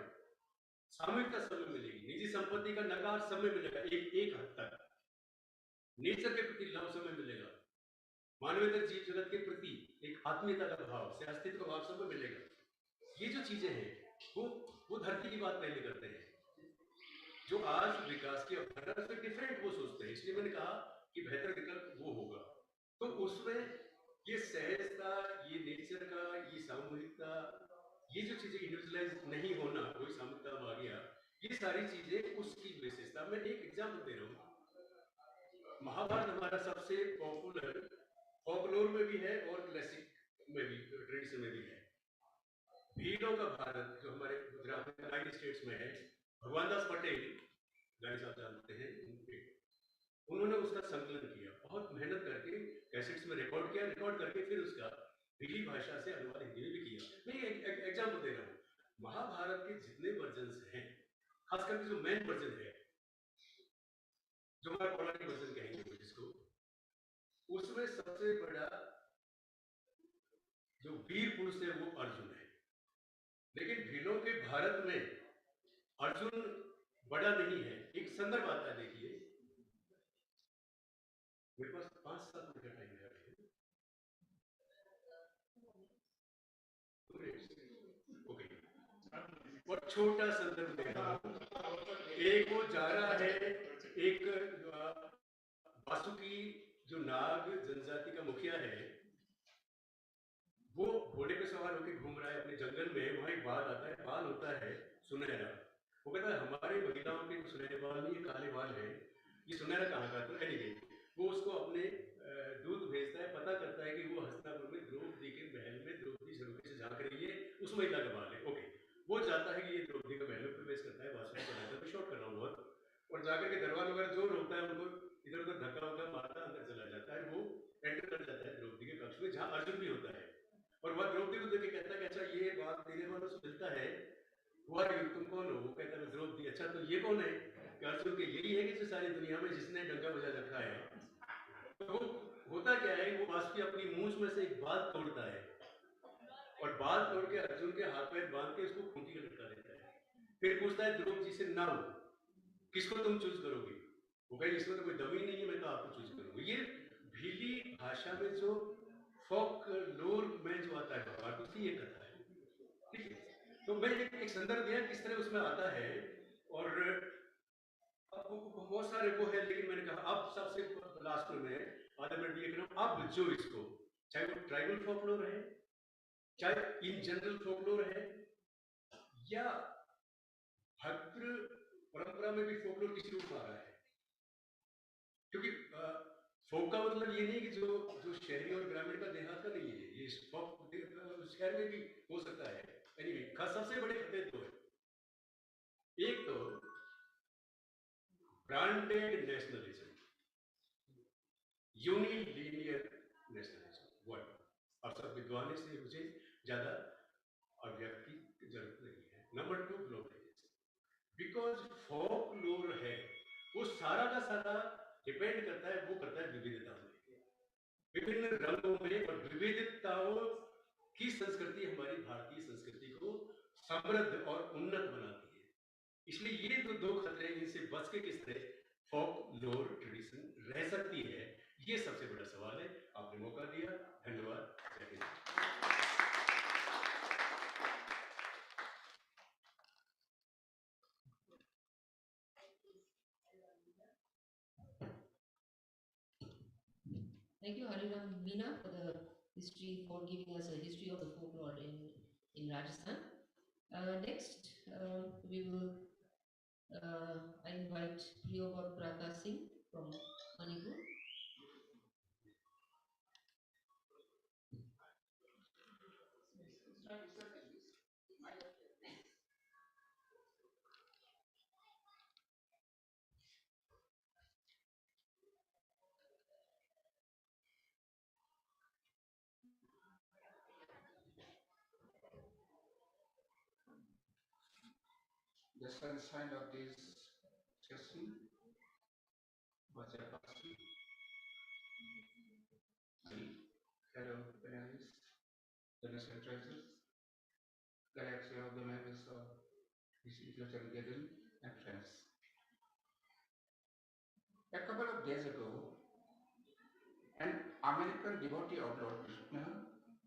सामूहिकता सब में मिलेगी। निजी संपत्ति का नकार सब में मिलेगा एक हद तक, नेचर के प्रति लव सब में मिलेगा, मानवीय जीव जगत के प्रति एक आत्मीयता का भाव से अस्तित्व का भाव सब में मिलेगा। ये जो चीजें हैं वो धरती की बात पहले करते हैं, जो आज विकास की अवधारणा से डिफरेंट वो सोचते हैं, इसलिए मैंने कहा कि बेहतर विकल्प वो होगा। तो उसमें ये सहजता, ये नेचर का, ये सामूहिकता, ये जो चीजें इंडिविजुअलाइज नहीं होना, कोई सामूहिकता आ गया, ये सारी चीजें उसकी विशेषता। मैं एक एग्जाम्पल दे रहा हूँ, महाभारत हमारा सबसे पॉपुलर फोकलोर में भी है और क्लासिक में भी, ट्रेडिशन में भी है। भीलों का भारत जो हमारे गुजरात में 9 स्टेट्स में है, भगवान दास पटेल गाड़ी साहब जानते हैं, उन्होंने उसका संकलन किया, बहुत मेहनत करके कैसेट्स में रिकॉर्ड किया, रिकॉर्ड करके फिर उसका भीली भाषा से अनुवाद हिंदी में भी किया। मैं एक एग्जाम्पल दे रहा हूँ, महाभारत के जितने वर्जन हैं, खास करके जो मेन वर्जन है, जो हमारा पौराणिक वर्जन कहेंगे जिसको, उसमें सबसे बड़ा जो वीर पुरुष है वो अर्जुन है। लेकिन भीलों के भारत में अर्जुन बड़ा नहीं है। एक संदर्भ आता है, देखिए, मेरे पास 5-7 मिनट का टाइम है, ओके, और छोटा संदर्भ दे रहा हूं। एक वो जा रहा है, एक वासुकी जो नाग जनजाति का मुखिया है, वो घोड़े पे सवार होकर घूम रहा है अपने जंगल में, वहां एक बाल आता है, बाल होता है सुनहरा, वो कहता है हमारे महिलाओं के सुनहरे बाल नहीं, ये काले बाल है, ये सुनहरा कहाँ का। तो एनीवे वो उसको अपने दूध भेजता है, पता करता है कि वो हस्तिनापुर में द्रौपदी के महल में द्रौपदी झरोखे से झांक रही है, उस महिला का बाल है। ओके, वो जाता है कि ये द्रौपदी का महल में प्रवेश करता है, वासुकी को रहता है, शॉर्ट कर रहा हूँ बहुत, और जाकर के दरबार वगैरह जो रोकता है उनको इधर उधर धक्का वक्का मारता अंदर चला जाता है, वो एंटर कर जाता है द्रौपदी के कक्ष में जहाँ अर्जुन भी होता है, और वह द्रौपदी को देख के कहता है कि अच्छा ये बात तेरे वालों से मिलता है, तुम कौन हो। वो कहता है द्रौपदी, अच्छा तो ये कौन है, कि अर्जुन के यही है कि जो सारी दुनिया में जिसने डंका बजा रखा है। तो वो होता क्या है, वो वासुकी अपनी मूंछ में से एक बाल तोड़ता है और बाल तोड़ के अर्जुन के हाथ पैर बांध के उसको खूंटी में लटका देता है, फिर पूछता है द्रौपदी से नाउ किसको तुम चूज करोगे। वो कहे इसमें तो कोई दम ही नहीं है, मैं तो आपको चूज करूंगा। ये भीली भाषा में जो फोक लोर में जो आता है बात, उसकी ये कथा है, ठीक है। तो मैं एक संदर्भ दिया किस तरह उसमें आता है, और बहुत सारे वो है, लेकिन मैंने कहा अब सबसे लास्ट में मैं आधा मिनट लिख रहा हूँ। अब जो इसको, चाहे वो ट्राइबल फोकलोर है, चाहे इन जनरल फोकलोर है, या भद्र परंपरा में भी फोकलोर किसी रूप में आ रहा है, क्योंकि फोक का मतलब ये नहीं कि जो जो शहरी और ग्रामीण का देहात का नहीं है, ये फोक शहर में भी हो सकता है। एनीवे सबसे बड़े खतरे दो है, एक तो ब्रांडेड नेशनलिज्म, यूनिलीनियर नेशनलिज्म, वर्ड अब सब विद्वान से मुझे ज्यादा अव्यक्ति की जरूरत नहीं है। नंबर 2 ग्लोबलाइजेशन, बिकॉज फोक लोर है वो सारा का सारा डिपेंड करता है, वो करता है विविधता में, विभिन्न रंगों में और विविधताओं की संस्कृति हमारी भारतीय संस्कृति को समृद्ध और उन्नत बनाती है। इसलिए ये जो दो खतरे, इनसे बच के किस तरह फोक लोर ट्रेडिशन रह सकती है, ये सबसे बड़ा सवाल है। आपने मौका दिया, धन्यवाद। जय Hind. Thank you, Hariram Meena, for the history, for giving us a history of the folklore in Rajasthan. Next, we will I invite Priyobha Prakash Singh from Manipur. The sunshine of this session was a passion. Hello, panelists, the national treasures, galaxy of the members of this intellectual gathering, and friends. A couple of days ago, an American devotee of Lord Krishna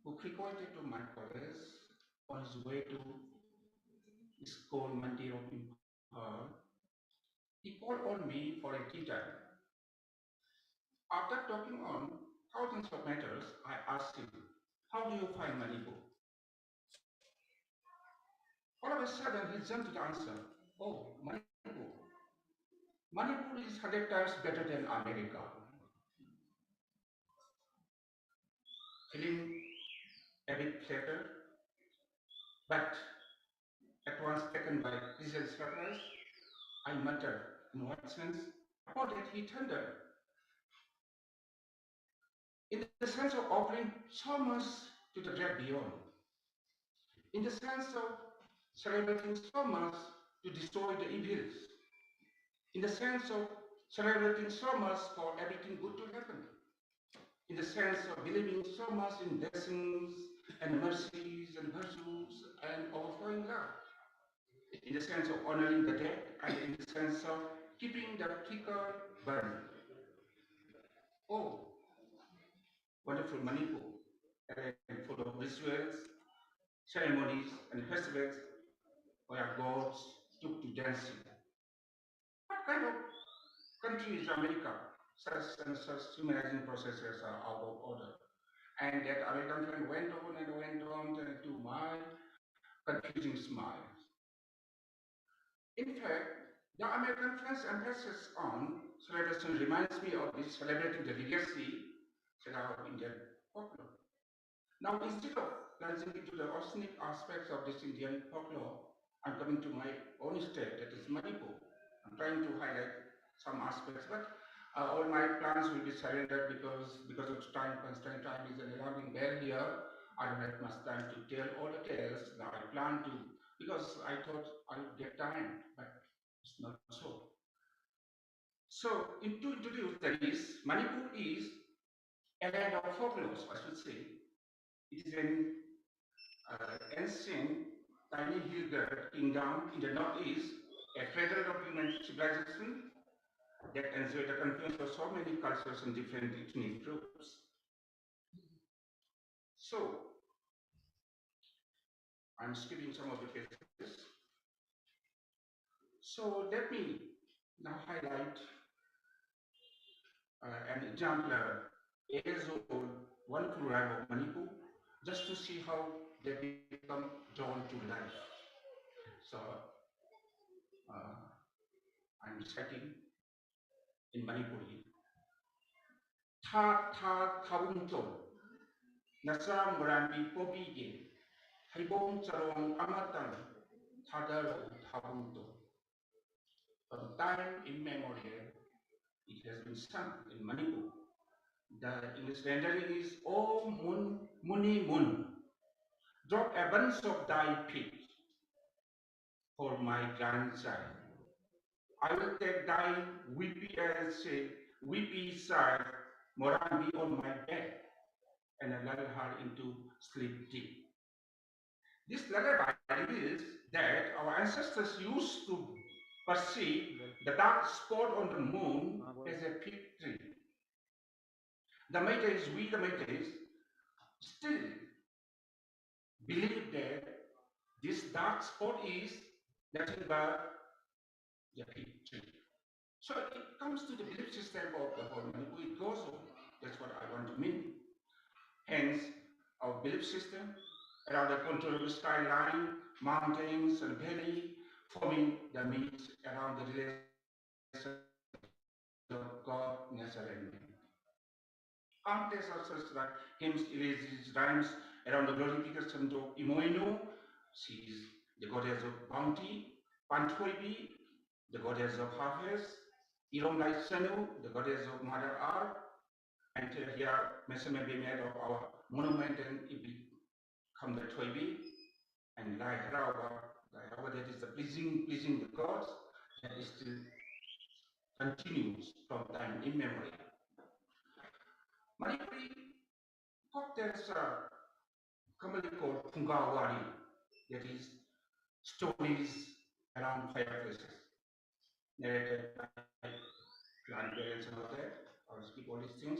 who frequented to my college on his way to ISKCON Mandir of Impal, he called on me for a tea time. After talking on thousands of matters, I asked him, how do you find Manipur? All of a sudden, he jumped to the answer, oh, Manipur. Manipur is 100 times better than America. Feeling a bit flattered, but at once taken by pleasant surprise, I muttered, in what sense? Upon that he thundered, in the sense of offering so much to the great beyond, in the sense of celebrating so much to destroy the evils, in the sense of celebrating so much for everything good to happen, in the sense of believing so much in blessings and mercies and virtues and overflowing love, in the sense of honoring the dead and in the sense of keeping the flicker burning. Oh, wonderful Manipur, and full of rituals, ceremonies, and festivals where gods took to dancing. What kind of country is America? Such and such humanizing processes are out of order. And that American friend went on and went on to my confusing smiles. In fact, the American friend's emphasis on celebration reminds me of this celebrating the legacy of Indian folklore. Now, instead of plunging into the arsenic aspects of this Indian folklore, I'm coming to my own state, that is Manipur. I'm trying to highlight some aspects, but all my plans will be surrendered because of time constraint. Time is an alarming bell here. I don't have much time to tell all the tales. Now I plan to, because I thought I would get time, but it's not so. So, to introduce this, Manipur is a land of folklores, I should say. It is an ancient tiny hill kingdom in the northeast, a cradle of human civilization that enjoyed the confluence of so many cultures and different ethnic groups. So, I'm skipping some of the pages. So, let me now highlight an exemplar age-old wonderful rhyme of Manipur, just to see how they become drawn to life. So, I'm reciting in Manipuri. Tha tha thabungton, nasam murambi pobige, haibong charong amatan, thadaro thabungton. From time immemorial, it has been sung in Manipur. The English rendering is, O Mun Muni Mun, drop a bunch of thy feet for my grandchild. I will take thy weepy as weepy sigh, Moran be on my bed, and I lull her into sleep deep. This lullaby reveals that our ancestors used to perceive the dark spot on the moon as a fig tree. The Meiteis, we the Meiteis, still believe that this dark spot is nothing but the fig tree. So it comes to the belief system of the whole Manipur, it goes on. That's what I want to mean. Hence, our belief system around the contour skyline, mountains and valley, forming the myths around the relation of God, nature and man. Countless of such hymns, elegies, rhymes around the glorification of Imoino. She is the goddess of bounty. Panthoibi, the goddess of harvest. Iromlai Senu, the goddess of Mother Earth. And here, measurement be made of our monument and it become the Toibi. And Lai Harawa, that is the pleasing the gods, that is still continues from time immemorial. Manipuri there's a commonly called Pungawari, that is stories around fireplaces, narrated by grandparents and all that, or speak all these things.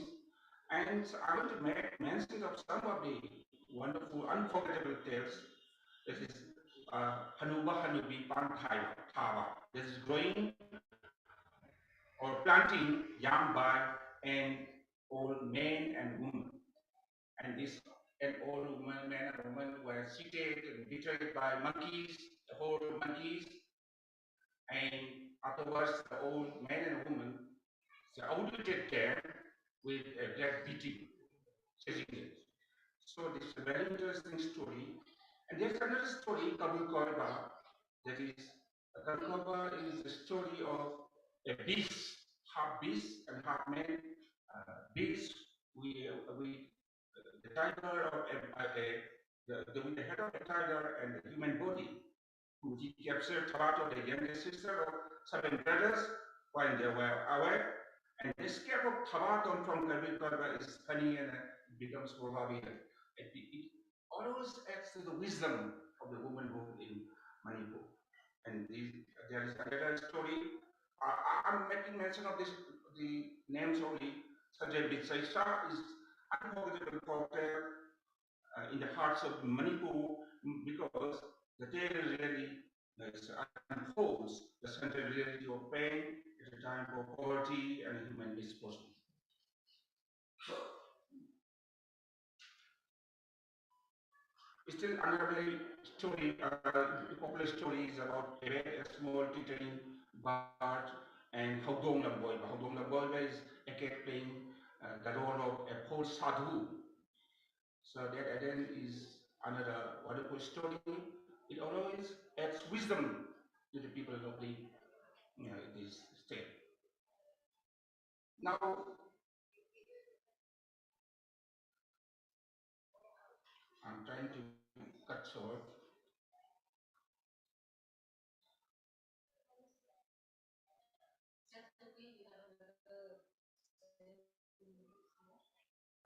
And I want to make mention of some of the wonderful, unforgettable tales. This is Hanuba Hanubi Tava. This is growing or planting young by an old man and woman. And this an old woman, man and woman were seated and betrayed by monkeys, the whole monkeys. And afterwards, the old man and woman outwitted them with a great beating, chasing them. So this is a very interesting story. And there's another story, Kabul Korba, that is, Kabul Korba is the story of a beast, half beast and half man. Beast, we the tiger of with the head of a tiger and the human body, who he captured Tabato, the younger sister of 7 brothers, while they were away. And the escape of Tabaton from Kabir Karba is funny and it becomes probably it always adds to the wisdom of the woman who in Manipur. And there is another story. I'm making mention of this, the names only. Sajay Bitsaisa is unforgettable portrait in the hearts of Manipur because the tale really unfolds the central reality of pain at a time of poverty and human misfortune. Still another very story, popular story is about a small twittering bird and Haudong Lamboy. Haudong Lamboy is a cat playing the role of a poor sadhu. So that again is another wonderful story. It always adds wisdom to the people of this state. Now, I'm trying to cut short.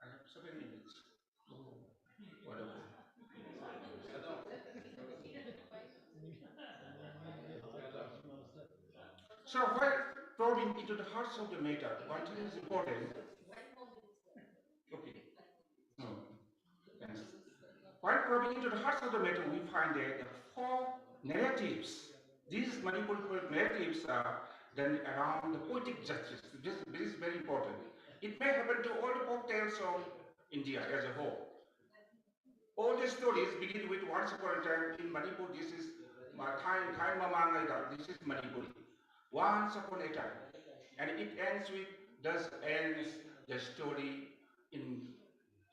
I have 7 minutes. Oh, wonderful. So while probing into the hearts of the matter, one thing is important. Okay. No. Thanks. While probing into the hearts of the matter, we find that the 4 narratives, these Manipuri narratives are done around the poetic justice. This is very important. It may happen to all the folk tales of India as a whole. All the stories begin with once upon a time in Manipur. This is time Mamanga. This is Manipur. Once upon a time, and it ends with thus ends the story in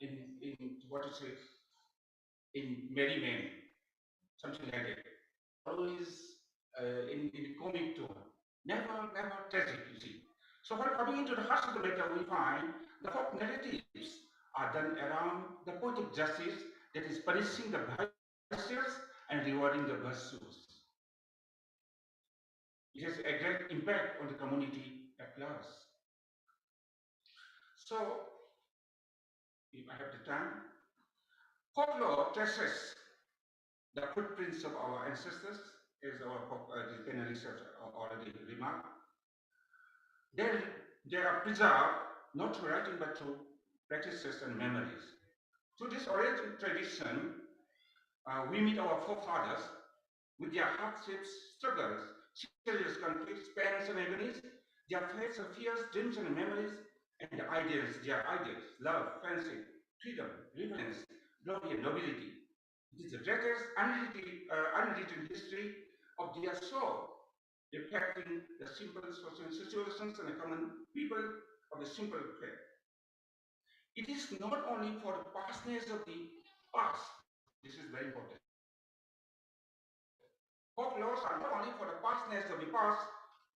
in what is it in Merry Men, something like that. Always in comic tone. Never tragic, you see. So while coming into the heart of the matter, we find the folk narratives are done around the poetic justice that is punishing the virtuous and rewarding the virtuous. It has a great impact on the community at large. So, if I have the time, folklore traces the footprints of our ancestors, as our the panelists have already remarked. They are preserved not through writing but through practices and memories. Through this oral tradition, we meet our forefathers with their hardships, struggles, serious conflicts, pains and agonies, their faiths and fears, dreams and memories, and their ideals, love, friendship, freedom, reverence, glory and nobility. It is the greatest unwritten history of their soul, reflecting the simple social situations and the common people of the simple faith. It is not only for the vastness of the past, this is very important. Folklores are not only for the pastness of the past,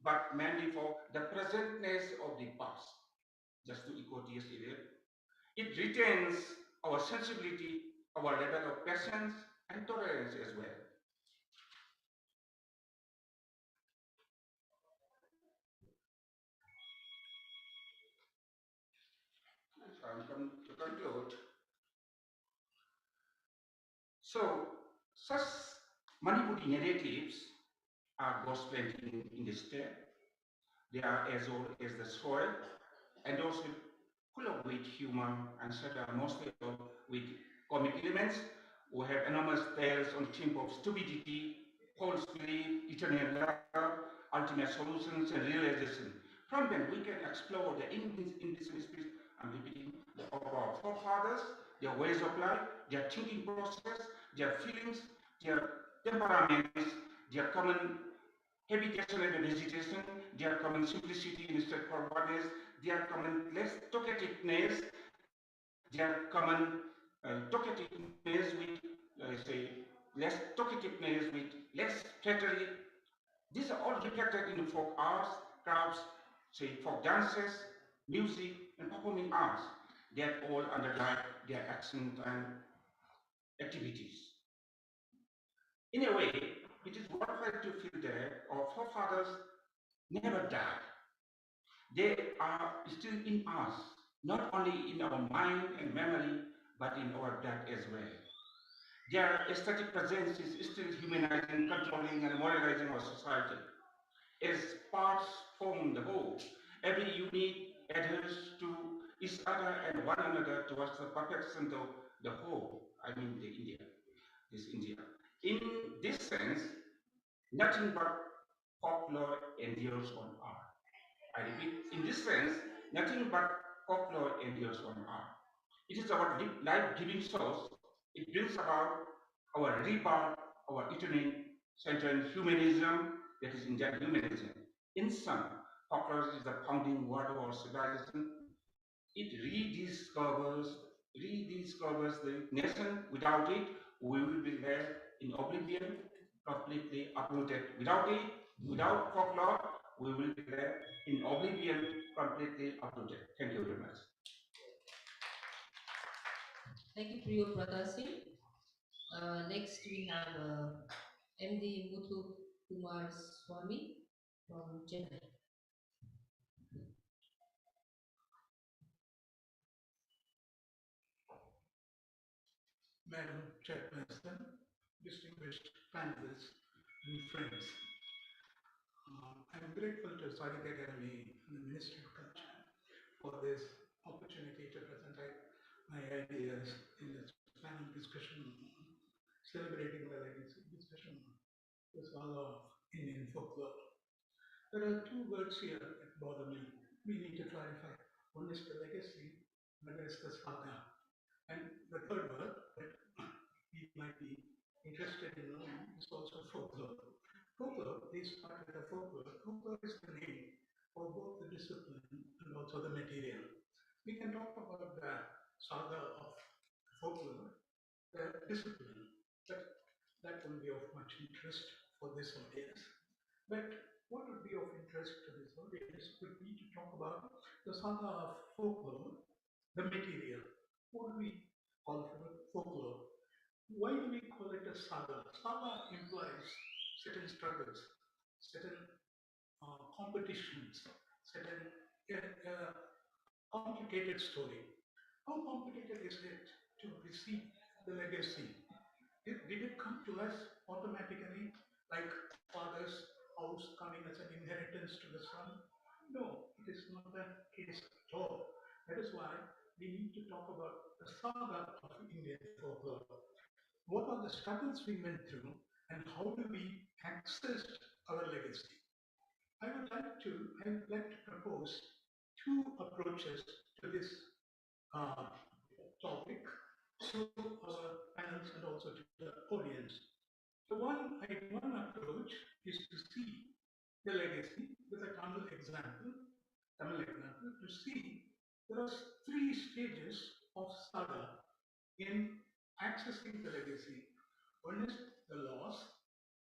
but mainly for the presentness of the past. Just to echo T.S. Eliot, it retains our sensibility, our level of patience and tolerance as well. To conclude, so such Manipuri narratives are ghost planting in the state. They are as old as the soil and also full of wit, humor, and satire, mostly with comic elements. We have enormous tales on theme of stupidity, false belief, eternal love, ultimate solutions, and realization. From them, we can explore the indigenous spirit, I'm repeating, of our forefathers, their ways of life, their thinking process, their feelings, their temperaments, their common habitation and vegetation, their common simplicity and straightforwardness, their common less talkativeness, their common talkativeness with, say, less talkativeness with less flattery. These are all reflected in folk arts, crafts, say, folk dances, music, and performing arts that all underlie their actions and activities. In a way, it is worthwhile to feel that our forefathers never died. They are still in us, not only in our mind and memory, but in our blood as well. Their aesthetic presence is still humanizing, controlling, and moralizing our society. As parts form the whole, every unit adheres to each other and one another towards the perfection of the whole. I mean, this India. In this sense, nothing but folklore endures on earth. I repeat, in this sense, nothing but folklore endures on earth. It is our life-giving source. It brings about our rebirth, our eternal central humanism, that is Indian humanism. In sum, folklore is the founding word of our civilization. It rediscovers the nation. Without it, we will be left in oblivion, completely uprooted. Without it, without folklore, we will be left in oblivion, completely uprooted. Thank you very much. Thank you, Priyo Pratasi. Next, we have MD Muthu Kumar Swami from Chennai. Madam Chairperson, distinguished panelists, and friends. I'm grateful to Saga Academy and the Ministry of Culture for this opportunity to present my ideas in this panel discussion, celebrating the legacy discussion, the Saga of Indian folklore. There are two words here that bother me. We need to clarify. One is the legacy, another is the Saga. And the third word that we might be interested in knowing is also folklore. Folklore, they start with a folklore. Folklore is the name for both the discipline and also the material. We can talk about the saga of folklore, the discipline, but that won't be of much interest for this audience. But what would be of interest to this audience would be to talk about the saga of folklore, the material. What do we call folklore? Why do we call it a saga? Saga implies certain struggles, certain competitions, certain complicated story. How complicated is it to receive the legacy? Did it come to us automatically, like father's house coming as an inheritance to the son? No, it is not the case at all. That is why we need to talk about the saga of Indian folklore. What are the struggles we went through, and how do we access our legacy? I would like to propose two approaches to this uh, topic to our panels and also to the audience. One approach is to see the legacy with a Tamil example, to see there are three stages of saga in accessing the legacy. One is the loss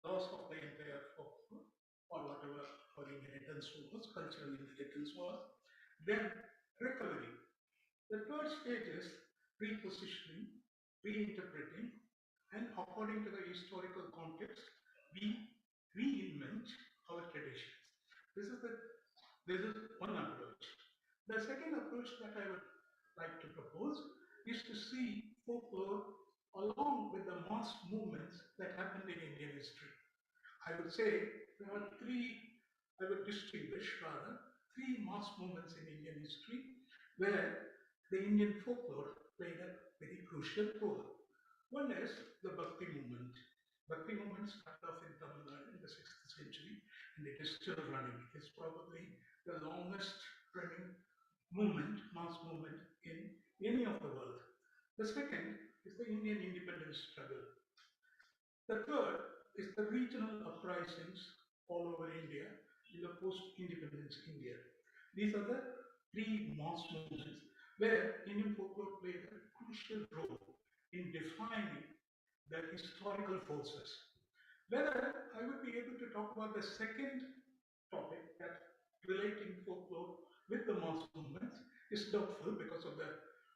of the entire folklore or whatever our inheritance was, cultural inheritance was. Then recovery. The third stage is repositioning, reinterpreting, and according to the historical context, we reinvent our traditions. This is the this is one approach. The second approach that I would like to propose is to see folklore along with the mass movements that happened in Indian history. I would say there are I would distinguish rather, three mass movements in Indian history where the Indian folklore played a very crucial role. One is the Bhakti movement. Bhakti movement started off in Tamil Nadu in the 6th century and it is still running. It is probably the longest running mass movement in any of the world. The second is the Indian independence struggle. The third is the regional uprisings all over India in the post-independence India. These are the three mass movements where Indian folklore played a crucial role in defining the historical forces. Whether I would be able to talk about the second topic, that relating folklore with the mass movements, is doubtful because of the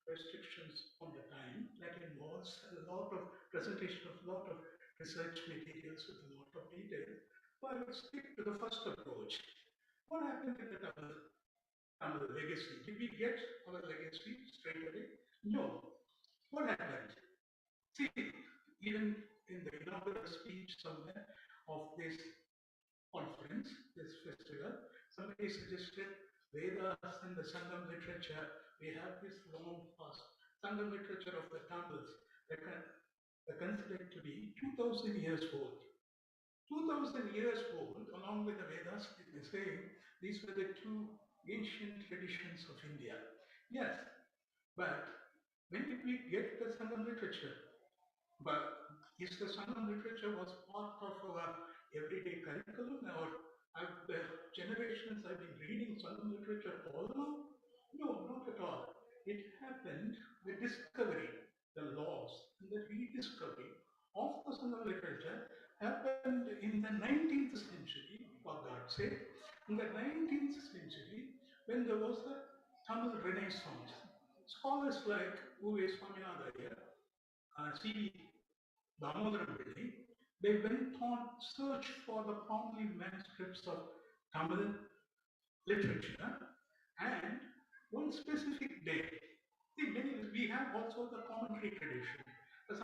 restrictions on the time. That involves a lot of presentation of a lot of research materials with a lot of detail. So I will stick to the first approach. What happened in the Tamil legacy? Did we get our legacy straight away? No. What happened? See, even in the inaugural speech somewhere of this conference, this festival, somebody suggested Vedas and the Sangam literature. We have this long past Sangam literature of the Tamils that are considered to be 2000 years old. 2000 years old, along with the Vedas, they say these were the two ancient traditions of India. Yes, but when did we get the Sangam literature? But is the Sangam literature was part of our everyday curriculum, or have the generations have been reading Sangam literature all along? No, not at all. It happened, the discovery, the loss, and the rediscovery of the Sangam literature happened in the 19th century, for God's sake. In the 19th century, when there was the Tamil Renaissance, scholars like U.V. Swaminathan, C.V. Damodaram Pillai, they went on search for the palm leaf manuscripts of Tamil literature, and one specific day, see, we have also the commentary tradition. The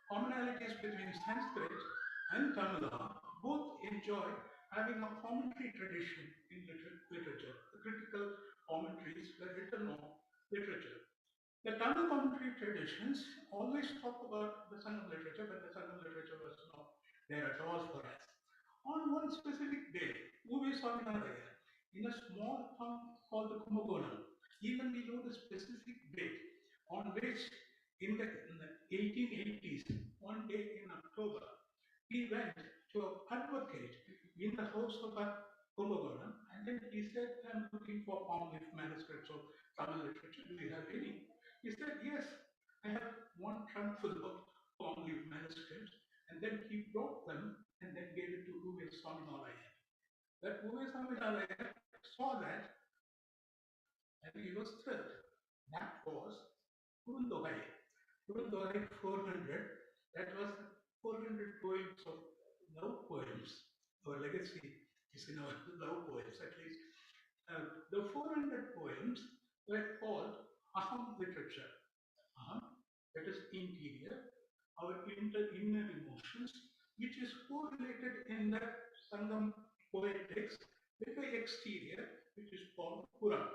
commonalities between Sanskrit and Tamil both enjoy having a commentary tradition in literature. The critical commentaries were written on literature. The Tamil commentary traditions always talk about the Sangam literature, but the Sangam literature was not there at all for us. On one specific day, U.V. Swaminathan, in a small town called the Kumbakonam, even we know the specific date on which in the 1880s, one day in October, he went to an advocate in the house of a Kumbakonam, and then he said, I'm looking for palm leaf manuscripts of Tamil literature. Do you have any? He said, yes, I have one trunk full of palm leaf manuscripts. And then he brought them and then gave it to U.V. Swaminathan. That U.V. Swaminathan saw that and he was thrilled. That was Kurundogai. Kurundogai 400, that was 400 poems of love poems. Our legacy is in our love poems, at least The 400 poems were called Aham literature. Aham, that is interior, our inner emotions, which is correlated in the Sangam poetics with the exterior, which is called Puram.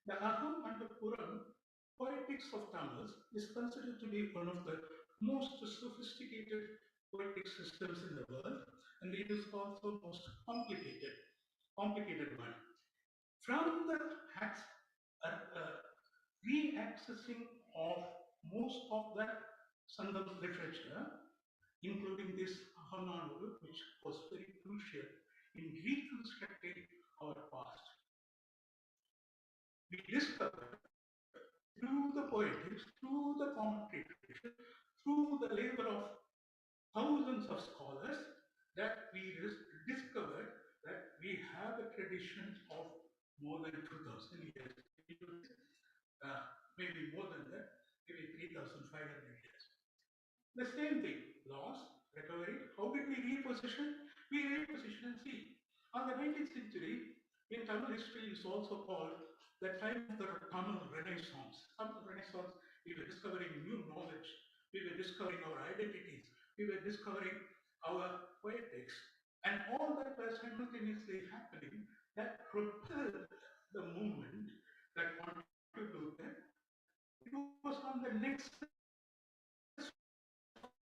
The Aham and the Puram poetics of Tamils is considered to be one of the most sophisticated poetic systems in the world, and it is also most complicated one. From the re-accessing of most of the Sangam literature, including this Ahamanu, which was very crucial in reconstructing our past, we discovered through the poetics, through the commentary tradition, through the labor of thousands of scholars, that we discovered that we have a tradition of more than 2,000 years. Maybe more than that, maybe 3,500 years. The same thing, loss, recovery. How did we reposition? We reposition and see. On the 19th century, in Tamil history, is also called the time of the Tamil Renaissance. Tamil Renaissance, we were discovering new knowledge. We were discovering our identities. We were discovering our poetics. And all that was simultaneously happening that propelled the movement that wanted to do that. It was on the next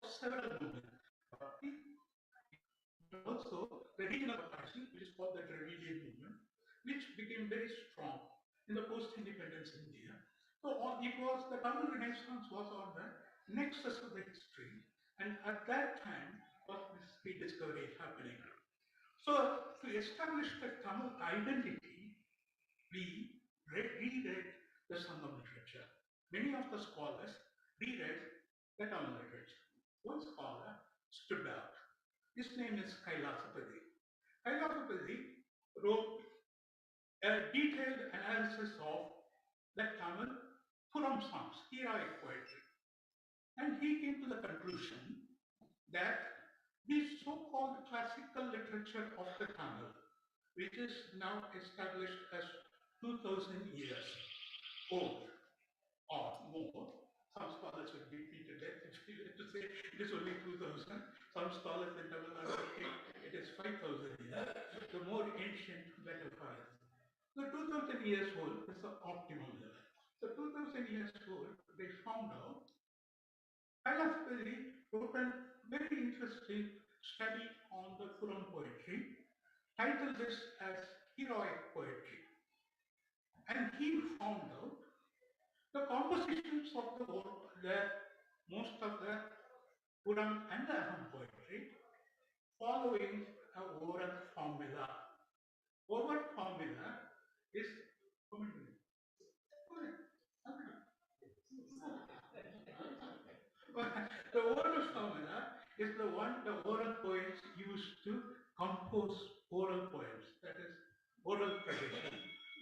several movements. Also, the regional uprising, which is called the Dravidian movement, which became very strong in the post-independence India. So it was the Tamil Renaissance was on the nexus of the history, and at that time was this rediscovery happening. So to establish the Tamil identity, we reread the Sangam literature. Many of the scholars reread the Tamil literature. One scholar stood out. His name is Kailasapati. Kailasapati wrote a detailed analysis of the Tamil Puram songs, heroic poetry. And he came to the conclusion that the so-called classical literature of the Tamil, which is now established as 2,000 years old or more. Some scholars would beat to death if we were to say it is only 2,000. Some scholars in Tamil Nadu think it is 5,000 years. The more ancient, better for us. The 2,000 years old is the optimum level. The 2,000 years old, they found out. Kailasapati wrote a very interesting study on the Puram poetry, titled this as heroic poetry. And he found out the compositions of most of the Puram and the Aham poetry following a oral formula. Oral formula is the oral formula is the one the oral poets used to compose oral poems, that is oral tradition.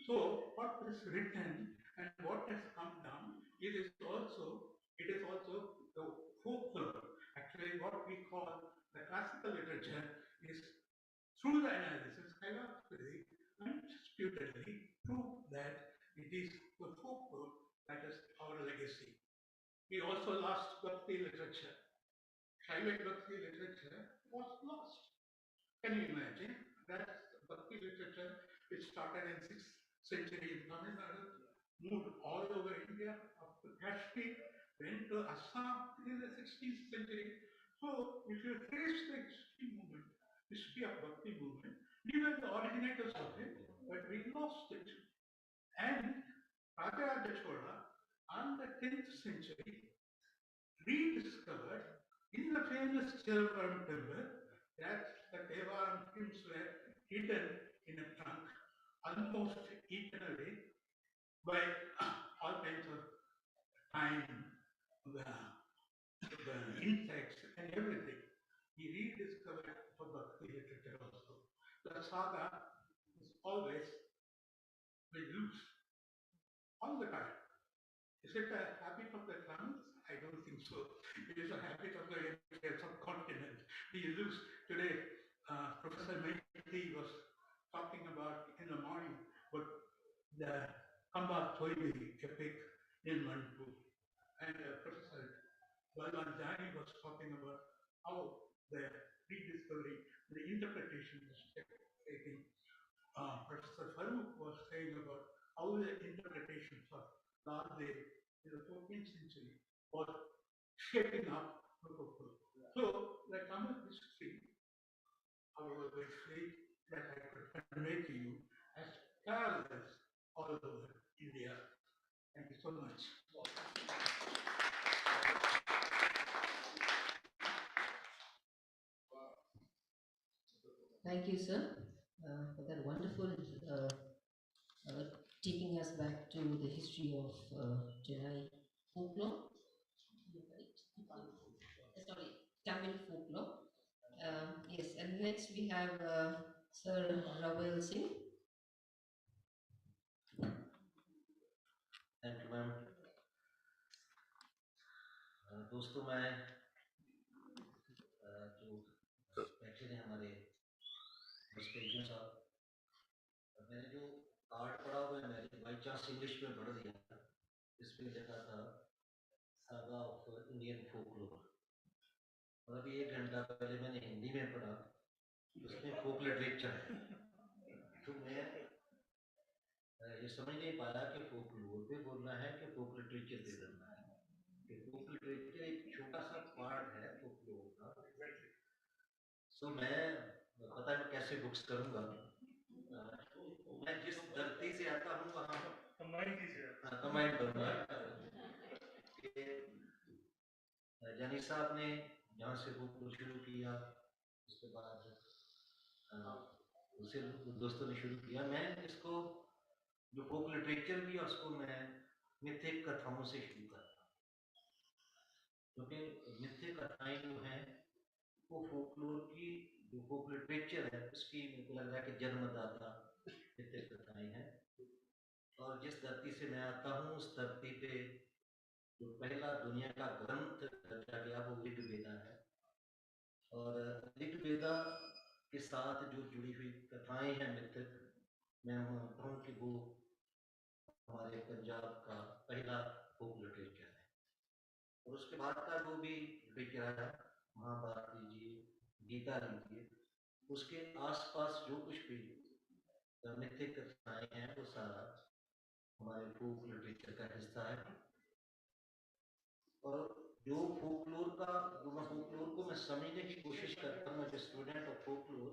So what is written and what has come down, it is also the folklore. Actually, what we call the classical literature is through the analysis, Kailasapati undisputedly proved that it is the folklore that is our legacy. We also lost Bhakti literature. Shaiva Bhakti literature was lost. Can you imagine that Bhakti literature, which started in 6th century in Tamil Nadu, moved all over India, up to Kashmir, went to Assam in the 16th century. So if you trace the history of Bhakti movement, we were the originators of it, but we lost it. And Raja Chola, on the 10th century, rediscovered in the famous Chilvaram temple that the Devaram hymns were hidden in a trunk, almost eaten away by all kinds of time, the insects and everything. He rediscovered the Bhakti literature also. The Saga is always will lose all the time. Is it a habit of the Tamils? I don't think so. It is a habit of the subcontinent. We lose today. Professor Maiti was talking about in the morning, but the Kamba Thoili epic in Manipur. And Professor Balwan Jani was talking about how the rediscovery, the interpretation is taking. Professor Farooq was saying about how the interpretations of Lal in the 14th century was shaping up Rococo. So the common history, however briefly, that I could convey to you as parallels all over India. Thank you so much. Thank you, sir, for that wonderful taking us back to the history of Chennai folklore. Sorry, Tamil folklore. Yes, and next we have Sir Rawal Singh. Thank you ma'am. दोस्तों, मैं जो बैठे थे हमारे speaker साहब, मैंने जो card पढ़ा हुआ है, मैंने बाई चांस इंग्लिश में पढ़ दिया। इस पर लिखा था सागा ऑफ इंडियन फोकलोर, और अभी 1 घंटा पहले मैंने हिंदी में पढ़ा, उसमें फोक लिटरेचर है। तो मैं ये समझ नहीं पाया कि फोकलोर पे बोलना है कि फोक लिटरेचर पे बोलना है। कि फोक लिटरेचर एक छोटा सा पार्ट है फोकलोर का। सो मैं पता है कैसे बुक्स करूँगा। मैं जिस धरती से आता हूँ वहाँ कमांड करूँगा। जानी साहब ने जहाँ से बुक शुरू किया, उसके बाद उसे दोस्तों ने शुरू किया। मैं इसको जो फोक लिटरेचर भी है उसको मैं मिथिक कथाओं से शुरू करता हूँ, क्योंकि मिथिक कथाएं जो हैं वो फोकलोर की जो फोक लिटरेचर है उसकी मेरे को लग रहा है कि जन्मदाता मिथिक कथाएं हैं। और जिस धरती से मैं आता हूँ उस धरती पे जो पहला दुनिया का ग्रंथ रचा गया वो ऋग्वेदा है। और ऋग्वेदा के साथ जो जुड़ी हुई कथाएं हैं मिथिक, मैं मानता हूँ कि वो हमारे पंजाब का पहला फोक लिटरेचर है। और उसके बाद का जो भी लिटरेचर है, महाभारत लीजिए, गीता लीजिए, उसके आसपास जो कुछ भी मिथिक कथाएं हैं वो सारा हमारे फोक लिटरेचर का हिस्सा है। और जो फोकलोर का फोकलोर को मैं समझने की कोशिश करता हूँ as a student of folklore,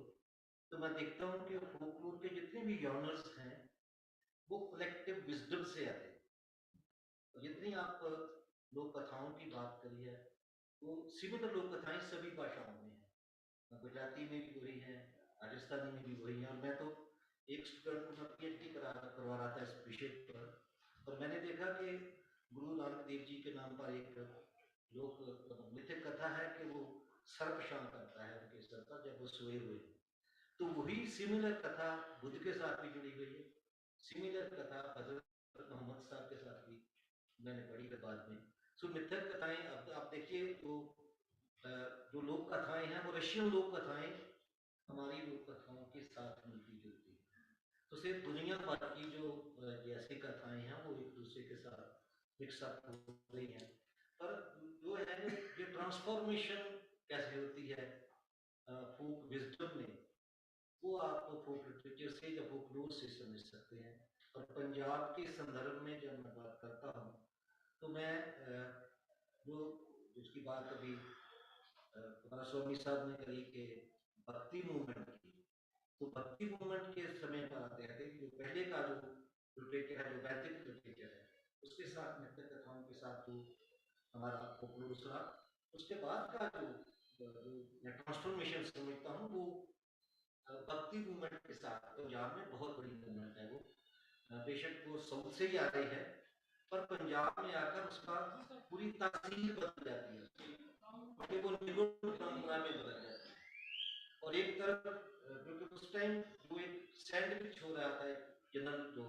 तो मैं देखता हूँ कि फोकलोर के जितने भी जॉनर्स हैं वो कलेक्टिव विजडम से आते हैं। जितनी आप लोक कथाओं की बात करी है वो सिमिलर लोक कथाएं सभी भाषाओं में हैं। गुजराती में भी वही है, राजस्थानी में भी वही है। और मैं तो एक स्टूडेंट को मैं PhD करवा रहा था इस विषय पर, और मैंने देखा कि गुरु नानक देव जी के नाम पर एक लोक मिथिक कथा है कि वो सर्प शांत करता है उनके सर पर जब वो सोए हुए। तो वही सिमिलर कथा बुद्ध के साथ भी जुड़ी हुई है। सिमिलर कथा हजरत मोहम्मद साहब के साथ भी मैंने पढ़ी है बाद में। सो मिथिक कथाएं, अब आप देखिए तो जो लोक कथाएं हैं वो रशियन लोक कथाएं हमारी लोक कथाओं के साथ मिलती जुलती है। तो सिर्फ दुनिया भर की जो जैसी कथाएं हैं वो एक दूसरे के साथ मिक्सअप हो रही हैं। पर जो है ये ट्रांसफॉर्मेशन कैसे होती है फोक विजडम में, वो आप फोक लिटरेचर से या फोकलोर से समझ सकते हैं। और पंजाब के संदर्भ में जब मैं बात करता हूँ तो मैं जो जिसकी बात अभी स्वामी साहब ने करी कि भक्ति मूवमेंट की, तो भक्ति मूवमेंट के समय पर आते हैं कि जो पहले का जो लिटरेचर है, जो वैदिक लिटरेचर है, उसके साथ मिथिक कथाओं के साथ जो हमारा फोकलोर रहा, उसके बाद का जो मैं ट्रांसफॉर्मेशन समझता हूँ वो भक्ति मूवमेंट के साथ पंजाब में बहुत बड़ी मूवमेंट है। वो बेशक वो साउथ से ही आ रही है, पर पंजाब में आकर उसका पूरी तासीर बदल जाती है, क्योंकि वो निगुण परंपरा में बदल जाती है। और एक तरफ क्योंकि उस टाइम जो एक सैंडविच हो रहा था, जनरल जो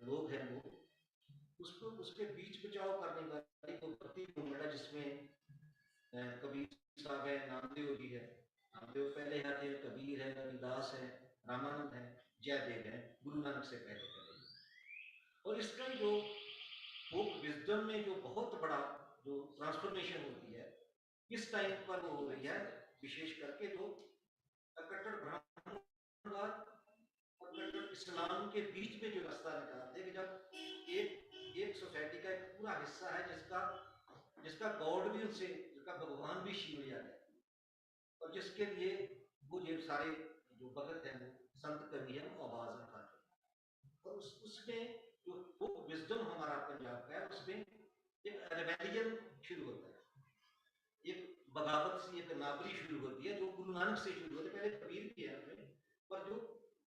लोग हैं वो उसको उसके बीच बचाव करने वाली वो भक्ति मूवमेंट है, जिसमें कबीर साहब है, नामदेव जी है, नामदेव पहले आते हैं, कबीर है, रविदास है, रामानंद है, जयदेव है, गुरु नानक से पहले। और इसका जो फोक विजडम में जो बहुत बड़ा जो ट्रांसफॉर्मेशन होती है इस टाइम पर वो हो रही है, विशेष करके जो कट्टर ब्राह्मणवाद और कट्टर इस्लाम के बीच में जो रास्ता निकालते हैं कि जब एक सोसाइटी का एक पूरा हिस्सा है जिसका गॉड भी उनसे, जिसका भगवान भी शिव लिया है, और जिसके लिए वो ये सारे जो भगत हैं वो संत कवि हैं वो आवाज उठाते हैं, और उसमें जो वो विजडम हमारा पंजाब का है उसमें एक रेबेलियन शुरू होता है, एक बगावत सी, एक नाबरी शुरू होती है जो गुरु नानक से शुरू होती है। पहले कबीर भी है उसमें, पर जो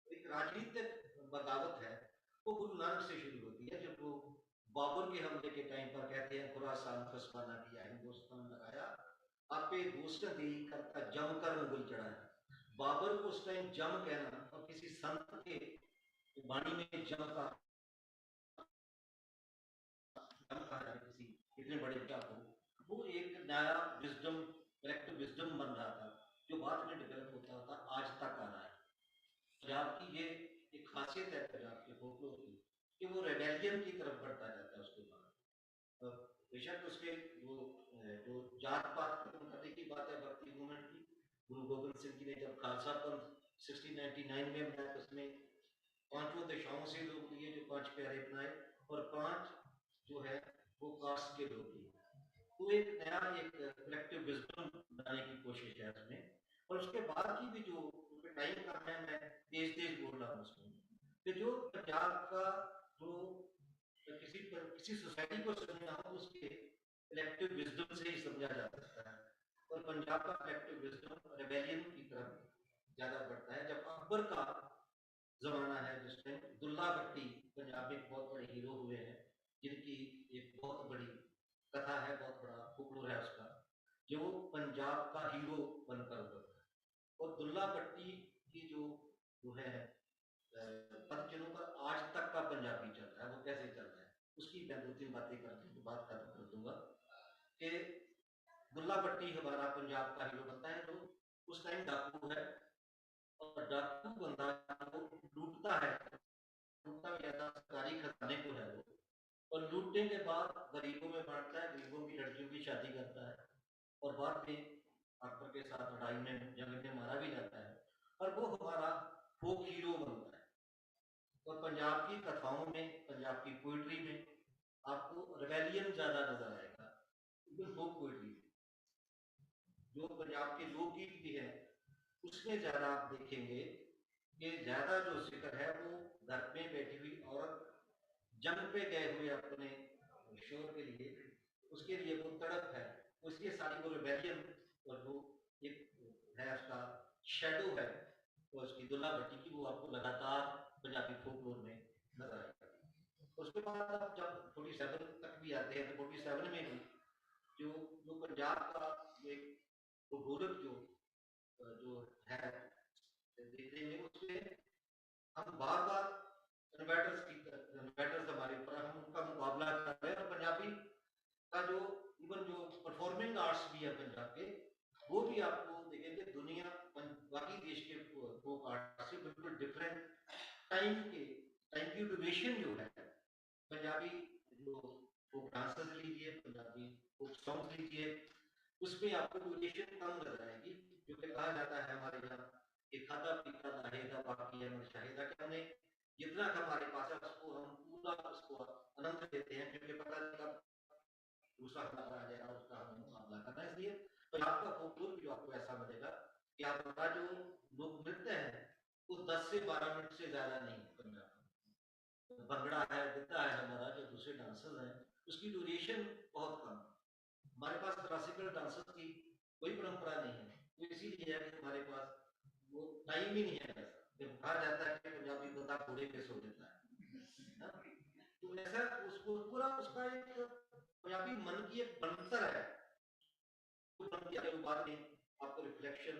एक राजनीतिक बगावत है वो गुरु नानक से शुरू होती है, जब वो बाबर के हमले के टाइम पर कहते हैं खुरासान खसवाना किया, हिंदुस्तान लगाया, आपे दोस्त दी करता जमकर मुगल चढ़ाया। बाबर को उस टाइम जम कहना और किसी संत के वाणी में जम का किसी इतने बड़े क्या हो, वो एक नया विजडम, कलेक्टिव विजडम बन रहा था जो बाद में डेवलप होता होता आज तक आ रहा है। पंजाब की ये एक खासियत है पंजाब के फोकलोर की कि वो रेबेलियन की तरफ बढ़ता जाता है। उसके बाद बेशक उसके वो जो जात पात खत्म करने की बात है भक्ति मूवमेंट की, गुरु गोविंद सिंह जी ने जब खालसा पंथ 1699 में बनाया तो उसमें 5 दिशाओं से लोग लिए, जो 5 प्यारे बनाए, और 5 जो है वो कास्ट के लोग लिए, तो एक नया एक कलेक्टिव विजडम बनाने की कोशिश है उसमें। और उसके बाद की भी जो टाइम का है, मैं तेज बोल रहा हूँ उसमें, कि जो पंजाब का जो किसी सोसाइटी को समझना हो उसके कलेक्टिव विजडम से ही समझा जा सकता है, और पंजाब का कलेक्टिव विजडम रेबेलियन की तरफ ज्यादा बढ़ता है। जब अकबर का जमाना है जिस टाइम दुल्ला भट्टी पंजाब में बहुत बड़े हीरो हुए हैं, जिनकी एक बहुत बड़ी कथा है, बहुत बड़ा फोकलोर है उसका, जो पंजाब का हीरो बनकर उभरता है। और दुल्ला भट्टी की जो है पदचिन्हों पर आज तक का पंजाबी चल रहा है, वो कैसे चल रहा है उसकी मैं 2-3 बातें करके बात कर दूंगा कि दुल्ला भट्टी हमारा पंजाब का हीरो बनता है, जो उस टाइम डाकू है, और डाकू बंदा वो लूटता है, लूटता भी ज्यादा सरकारी खजाने को है वो, और लूटने के बाद गरीबों में बांटता है, गरीबों की लड़कियों की शादी करता है, और बाद में अकबर के साथ लड़ाई में जंग में मारा भी जाता है, और वो हमारा फोक हीरो बनता है। और पंजाब की कथाओं में, पंजाब की पोइट्री में आपको रेबेलियन ज्यादा नजर आएगा, फोक पोइट्री जो पंजाब के लोकगीत भी है उसमें ज्यादा आप देखेंगे कि ज्यादा जो जिक्र है वो घर में बैठी हुई औरत जंग पे गए हुए अपने शोर के लिए, उसके लिए वो तड़प है, उसके सारी वो रेबेलियन और वो एक है उसका शेडो है, तो उसकी दुल्ला भट्टी की वो आपको लगातार पंजाबी फोकलोर में नजर आएगा। उसके बाद आप जब 47 तक भी आते हैं तो 47 में भी जो पंजाब का एक भूगोलक जो है देखते हैं उसमें हम बार बार कन्वर्टर्स हमारे ऊपर, हम उनका मुकाबला कर रहे हैं, और पंजाबी का जो इवन जो परफॉर्मिंग आर्ट्स भी है पंजाब के, वो भी आपको देखेंगे दुनिया बाकी देश के फोक आर्ट से बिल्कुल डिफरेंट टाइम की ड्यूरेशन जो है, पंजाबी जो फोक डांसर्स लीजिए, पंजाबी फोक सॉन्ग लीजिए, उसमें आपको ड्यूरेशन कम नजर आएगी, क्योंकि कहा जाता है हमारे यहाँ कि खाता पीता दाहेदा बाकी है शाहिदा, कि हमने जितना हमारे पास है उसको हम पूरा उसको आनंद देते हैं, क्योंकि पता नहीं कब दूसरा हमारा आ जाएगा, उसका हमें मुकाबला करना है। इसलिए पंजाब का फोकलोर भी आपको ऐसा मिलेगा कि आपका जो लोग नृत्य है वो 10 से 12 मिनट से ज्यादा नहीं पंजाब में। भंगड़ा है, गिद्धा है, हमारा जो दूसरे डांसर्स हैं उसकी ड्यूरेशन बहुत कम है। हमारे पास क्लासिकल डांसर्स की कोई परंपरा नहीं है, तो इसीलिए है कि हमारे पास वो टाइम ही नहीं है ऐसा, जब कहा जाता है कि पंजाबी बंदा घोड़े पे सो देता है ना, तो ऐसा उसको पूरा उसका एक पंजाबी मन की एक बनतर है, बाद में आपको रिफ्लेक्शन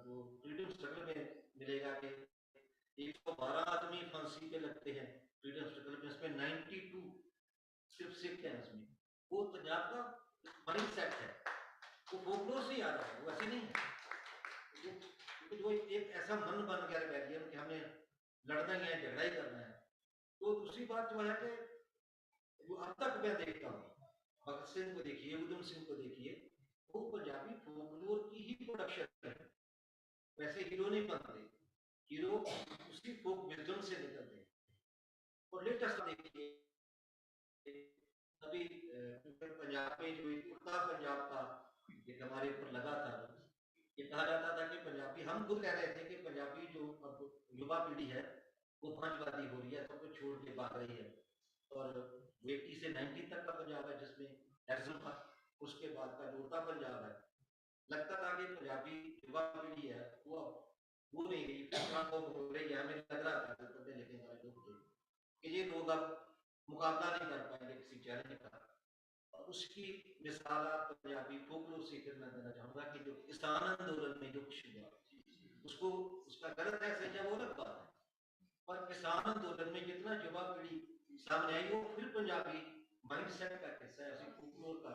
जो फ्रीडम स्ट्रगल में मिलेगा कि 112 आदमी फांसी पे लगते हैं फ्रीडम स्ट्रगल में, उसमें 92 सिर्फ सिख हैं उसमें। वो पंजाब का माइंड सेट है, वो फोकलोर से ही आ रहा है, वो ऐसे नहीं है, वो एक ऐसा मन बन गया रेबेलियन कि हमें लड़ना ही है, झगड़ा ही करना है। तो दूसरी बात जो है कि तो अब तक मैं देखता हूँ, भगत सिंह को देखिए, उधम सिंह को देखिए, वो पंजाबी फोकलोर की ही प्रोडक्शन है। वैसे हीरो नहीं बनते, हीरो उसी फोक विजडम से निकलते हैं। और लेटेस्ट देखिए, अभी पंजाब में जो उड़ता पंजाब का एक हमारे ऊपर लगा था, ये कहा जाता था कि पंजाबी, हम खुद कह रहे थे कि पंजाबी जो अब युवा पीढ़ी है वो पांचवादी हो रही है, सब कुछ छोड़ के भाग रही है। और 80 से 90 तक का पंजाब है जिसमें एरिज्म था, उसके बाद का जो उड़ता पंजाब है, लगता था कि पंजाबी युवा पीढ़ी है वो अब वो नहीं रही, हो रही है। हमें लग रहा था पढ़ने लिखने वाले लोग थे कि ये लोग अब मुकाबला नहीं कर पाएंगे किसी चैलेंज का। और उसकी मिसाल आप पंजाबी फोकलोर से फिर मैं देना चाहूंगा कि जो किसान आंदोलन में जो कुछ हुआ, उसको उसका गलत है सही है वो अलग बात है, पर किसान आंदोलन में जितना युवा पीढ़ी सामने आई वो फिर पंजाबी माइंडसेट का हिस्सा है, उसी फोकलोर का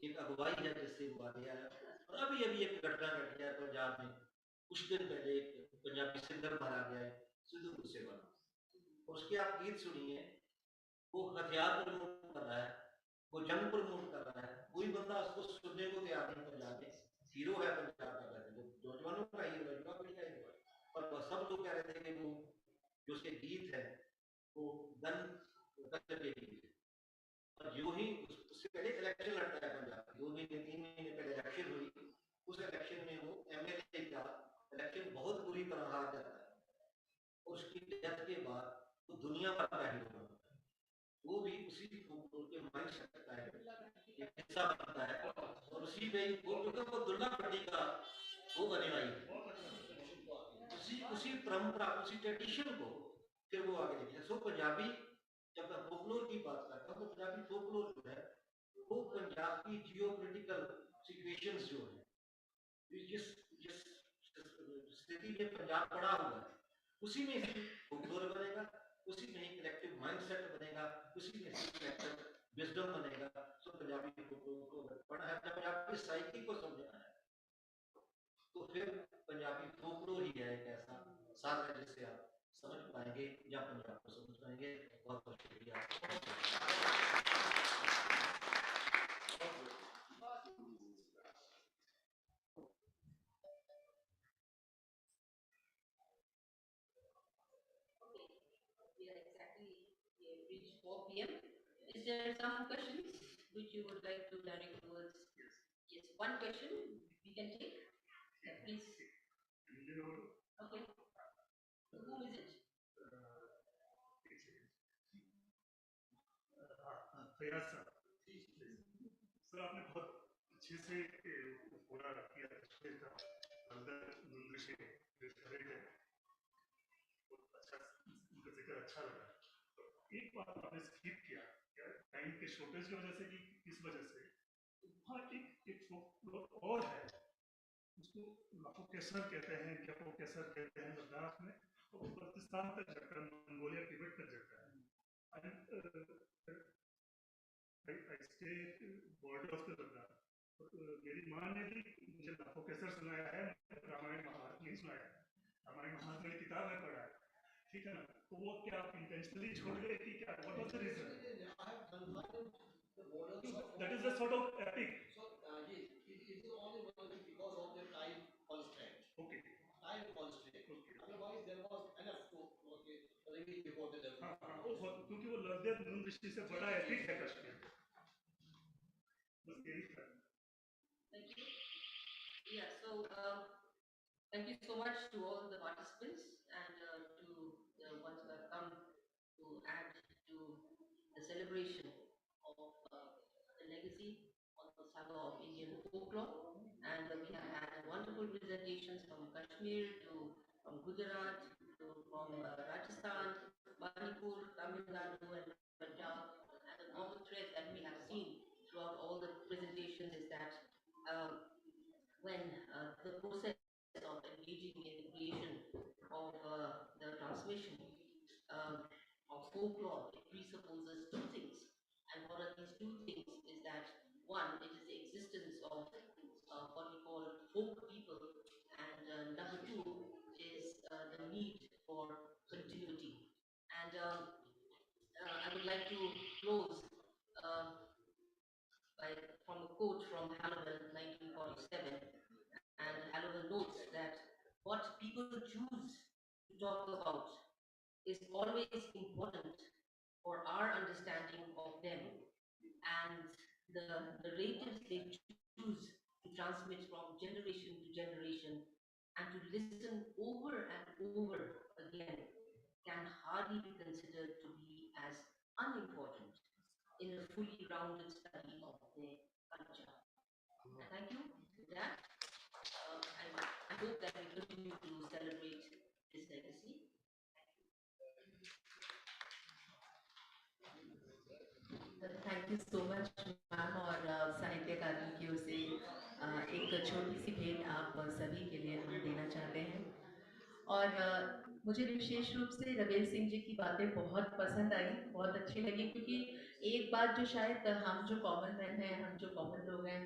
एक अगुवाई है जिससे वो आगे आया। और अभी अभी एक घटना घटी है पंजाब में, कुछ दिन पहले एक पंजाबी सिंगर मारा गया है सिद्धू से बना, उसके आप गीत सुनिए, वो हथियार प्रमोट कर रहा है, वो जंग प्रमोट कर रहा है, कोई बंदा उसको सुनने को तैयार नहीं। पंजाब में हीरो है, पंजाब का वैसे जो नौजवानों का हीरो है, युवा पीढ़ी का हीरो है, पर सब लोग कह रहे थे कि वो जो उसके गीत है वो गन कल्चर के गीत है। और जो ही उससे पहले इलेक्शन लड़ता है पंजाब, 2 महीने 3 महीने पहले इलेक्शन हुई, उस इलेक्शन में वो एमएलए का इलेक्शन बहुत बुरी तरह हार जाता है, और उसकी डेथ के बाद वो दुनिया भर का हीरो बनता है। वो भी उसी फोकलोर के माइंडसेट का है, एक हिस्सा बनता है, और उसी पे वो क्योंकि वो दुल्ला भट्टी का वो अनुयायी है, उसी उसी परंपरा उसी ट्रेडिशन को फिर वो आगे लेके। सो पंजाबी, जब मैं फोकलोर की बात करता हूँ तो पंजाबी फोकलोर जो है वो पंजाब की जियोपॉलिटिकल सिचुएशंस जो है, जिस जिस स्थिति में पंजाब पड़ा हुआ है, उसी में ही फोकलोर बनेगा, उसी में ही कलेक्टिव माइंडसेट बनेगा, उसी में ही कलेक्टिव विजडम बनेगा। सो पंजाबी फोकलोर को पढ़ना है, पंजाबी साइकी को समझना है, तो फिर पंजाबी फोकलोर ही है एक ऐसा साधन जिससे आप समझ पाएंगे या पंजाब को समझ पाएंगे। बहुत बहुत शुक्रिया। We are exactly reached 4 p.m. Is there some questions which you would like to direct towards? Yes, one question we can take. Please. Okay. So who is it? Fayaz sir, sir आपने बहुत अच्छे से पूरा किया कश्मीर का अंदर दृश्य है, अच्छा उनका जिक्र अच्छा लगा। तो एक बात आपने स्किप किया, टाइम के शॉर्टेज की वजह से कि किस वजह से, वहाँ एक फोक और है, उसको लाफोकेसर कहते हैं, गैपोकेसर कहते हैं लद्दाख में, और वो बल्तिस्तान तक जाता है, मंगोलिया तिब्बत तक जाता है। I stay border of the Ladakh. मेरी माँ ने भी मुझे लाफोकेसर सुनाया है, रामायण महाभारत नहीं सुनाया है। रामायण महाभारत मेरी किताब में पढ़ा है, ठीक है ना? तो वो क्या आप इंटेंशनली छोड़ गए कि क्या? What was the reason? That is a sort of epic. It is only because of the time constraint. Okay. Time constraint. Okay. Otherwise, there was enough to reveal before the level. क्योंकि वो लद्दाख नून ऋषि से बड़ा epic है कश्मीर। बस यही था। Thank you. Yeah, so thank you so much to all the participants and to the ones who have come to add to the celebration of the legacy of the saga of Indian folklore. And we have had wonderful presentations from Kashmir to from Gujarat to from Rajasthan, Manipur, Tamil Nadu, and Punjab. And the common thread that we have seen throughout all the presentations is that when the process of engaging in the creation of the transmission of folklore, it presupposes two things. And what are these two things is that one, it is the existence of what we call folk people, and number two is the need for continuity. And I would like to close from Hallowell 1947, and Hallowell notes that what people choose to talk about is always important for our understanding of them, and the narratives they choose to transmit from generation to generation and to listen over and over again can hardly be considered to be as unimportant in a fully rounded study of their culture. Thank you. With that, I hope that we continue to celebrate this legacy. Thank you so much ma'am, और साहित्यकारों की ओर से एक छोटी सी भेंट आप सभी के लिए हम देना चाहते हैं। और मुझे विशेष रूप से रवेल सिंह जी की बातें बहुत पसंद आई, बहुत अच्छी लगी, क्योंकि एक बात जो शायद हम जो कॉमन मैन हैं, हम जो कॉमन लोग हैं,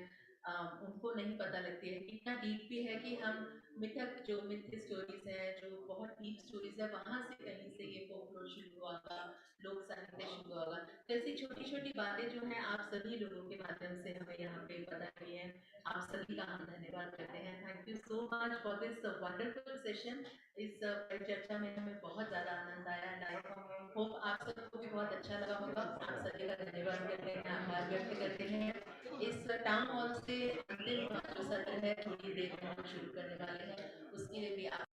उनको नहीं पता लगती है, इतना डीप भी है कि हम मिथक जो मिथ स्टोरीज हैं, जो बहुत डीप स्टोरीज है, वहाँ से कहीं से ये फोकलोर शुरू हुआ होगा, लोक साहित्य शुरू होगा। तो ऐसी छोटी छोटी बातें जो हैं आप सभी लोगों के माध्यम से हमें यहाँ पे पता चली हैं। आप सभी का हम धन्यवाद करते हैं। Thank you so much for this wonderful session. इस परिचर्चा में हमें बहुत ज़्यादा आनंद आया, एंड आई होप आप सबको भी बहुत अच्छा लगा होगा। आप सभी का धन्यवाद करते हैं, आभार व्यक्त करते हैं। इस टाउन हॉल से अंतिम जो सत्र है थोड़ी देर में हम शुरू करने वाले हैं, उसके लिए भी आप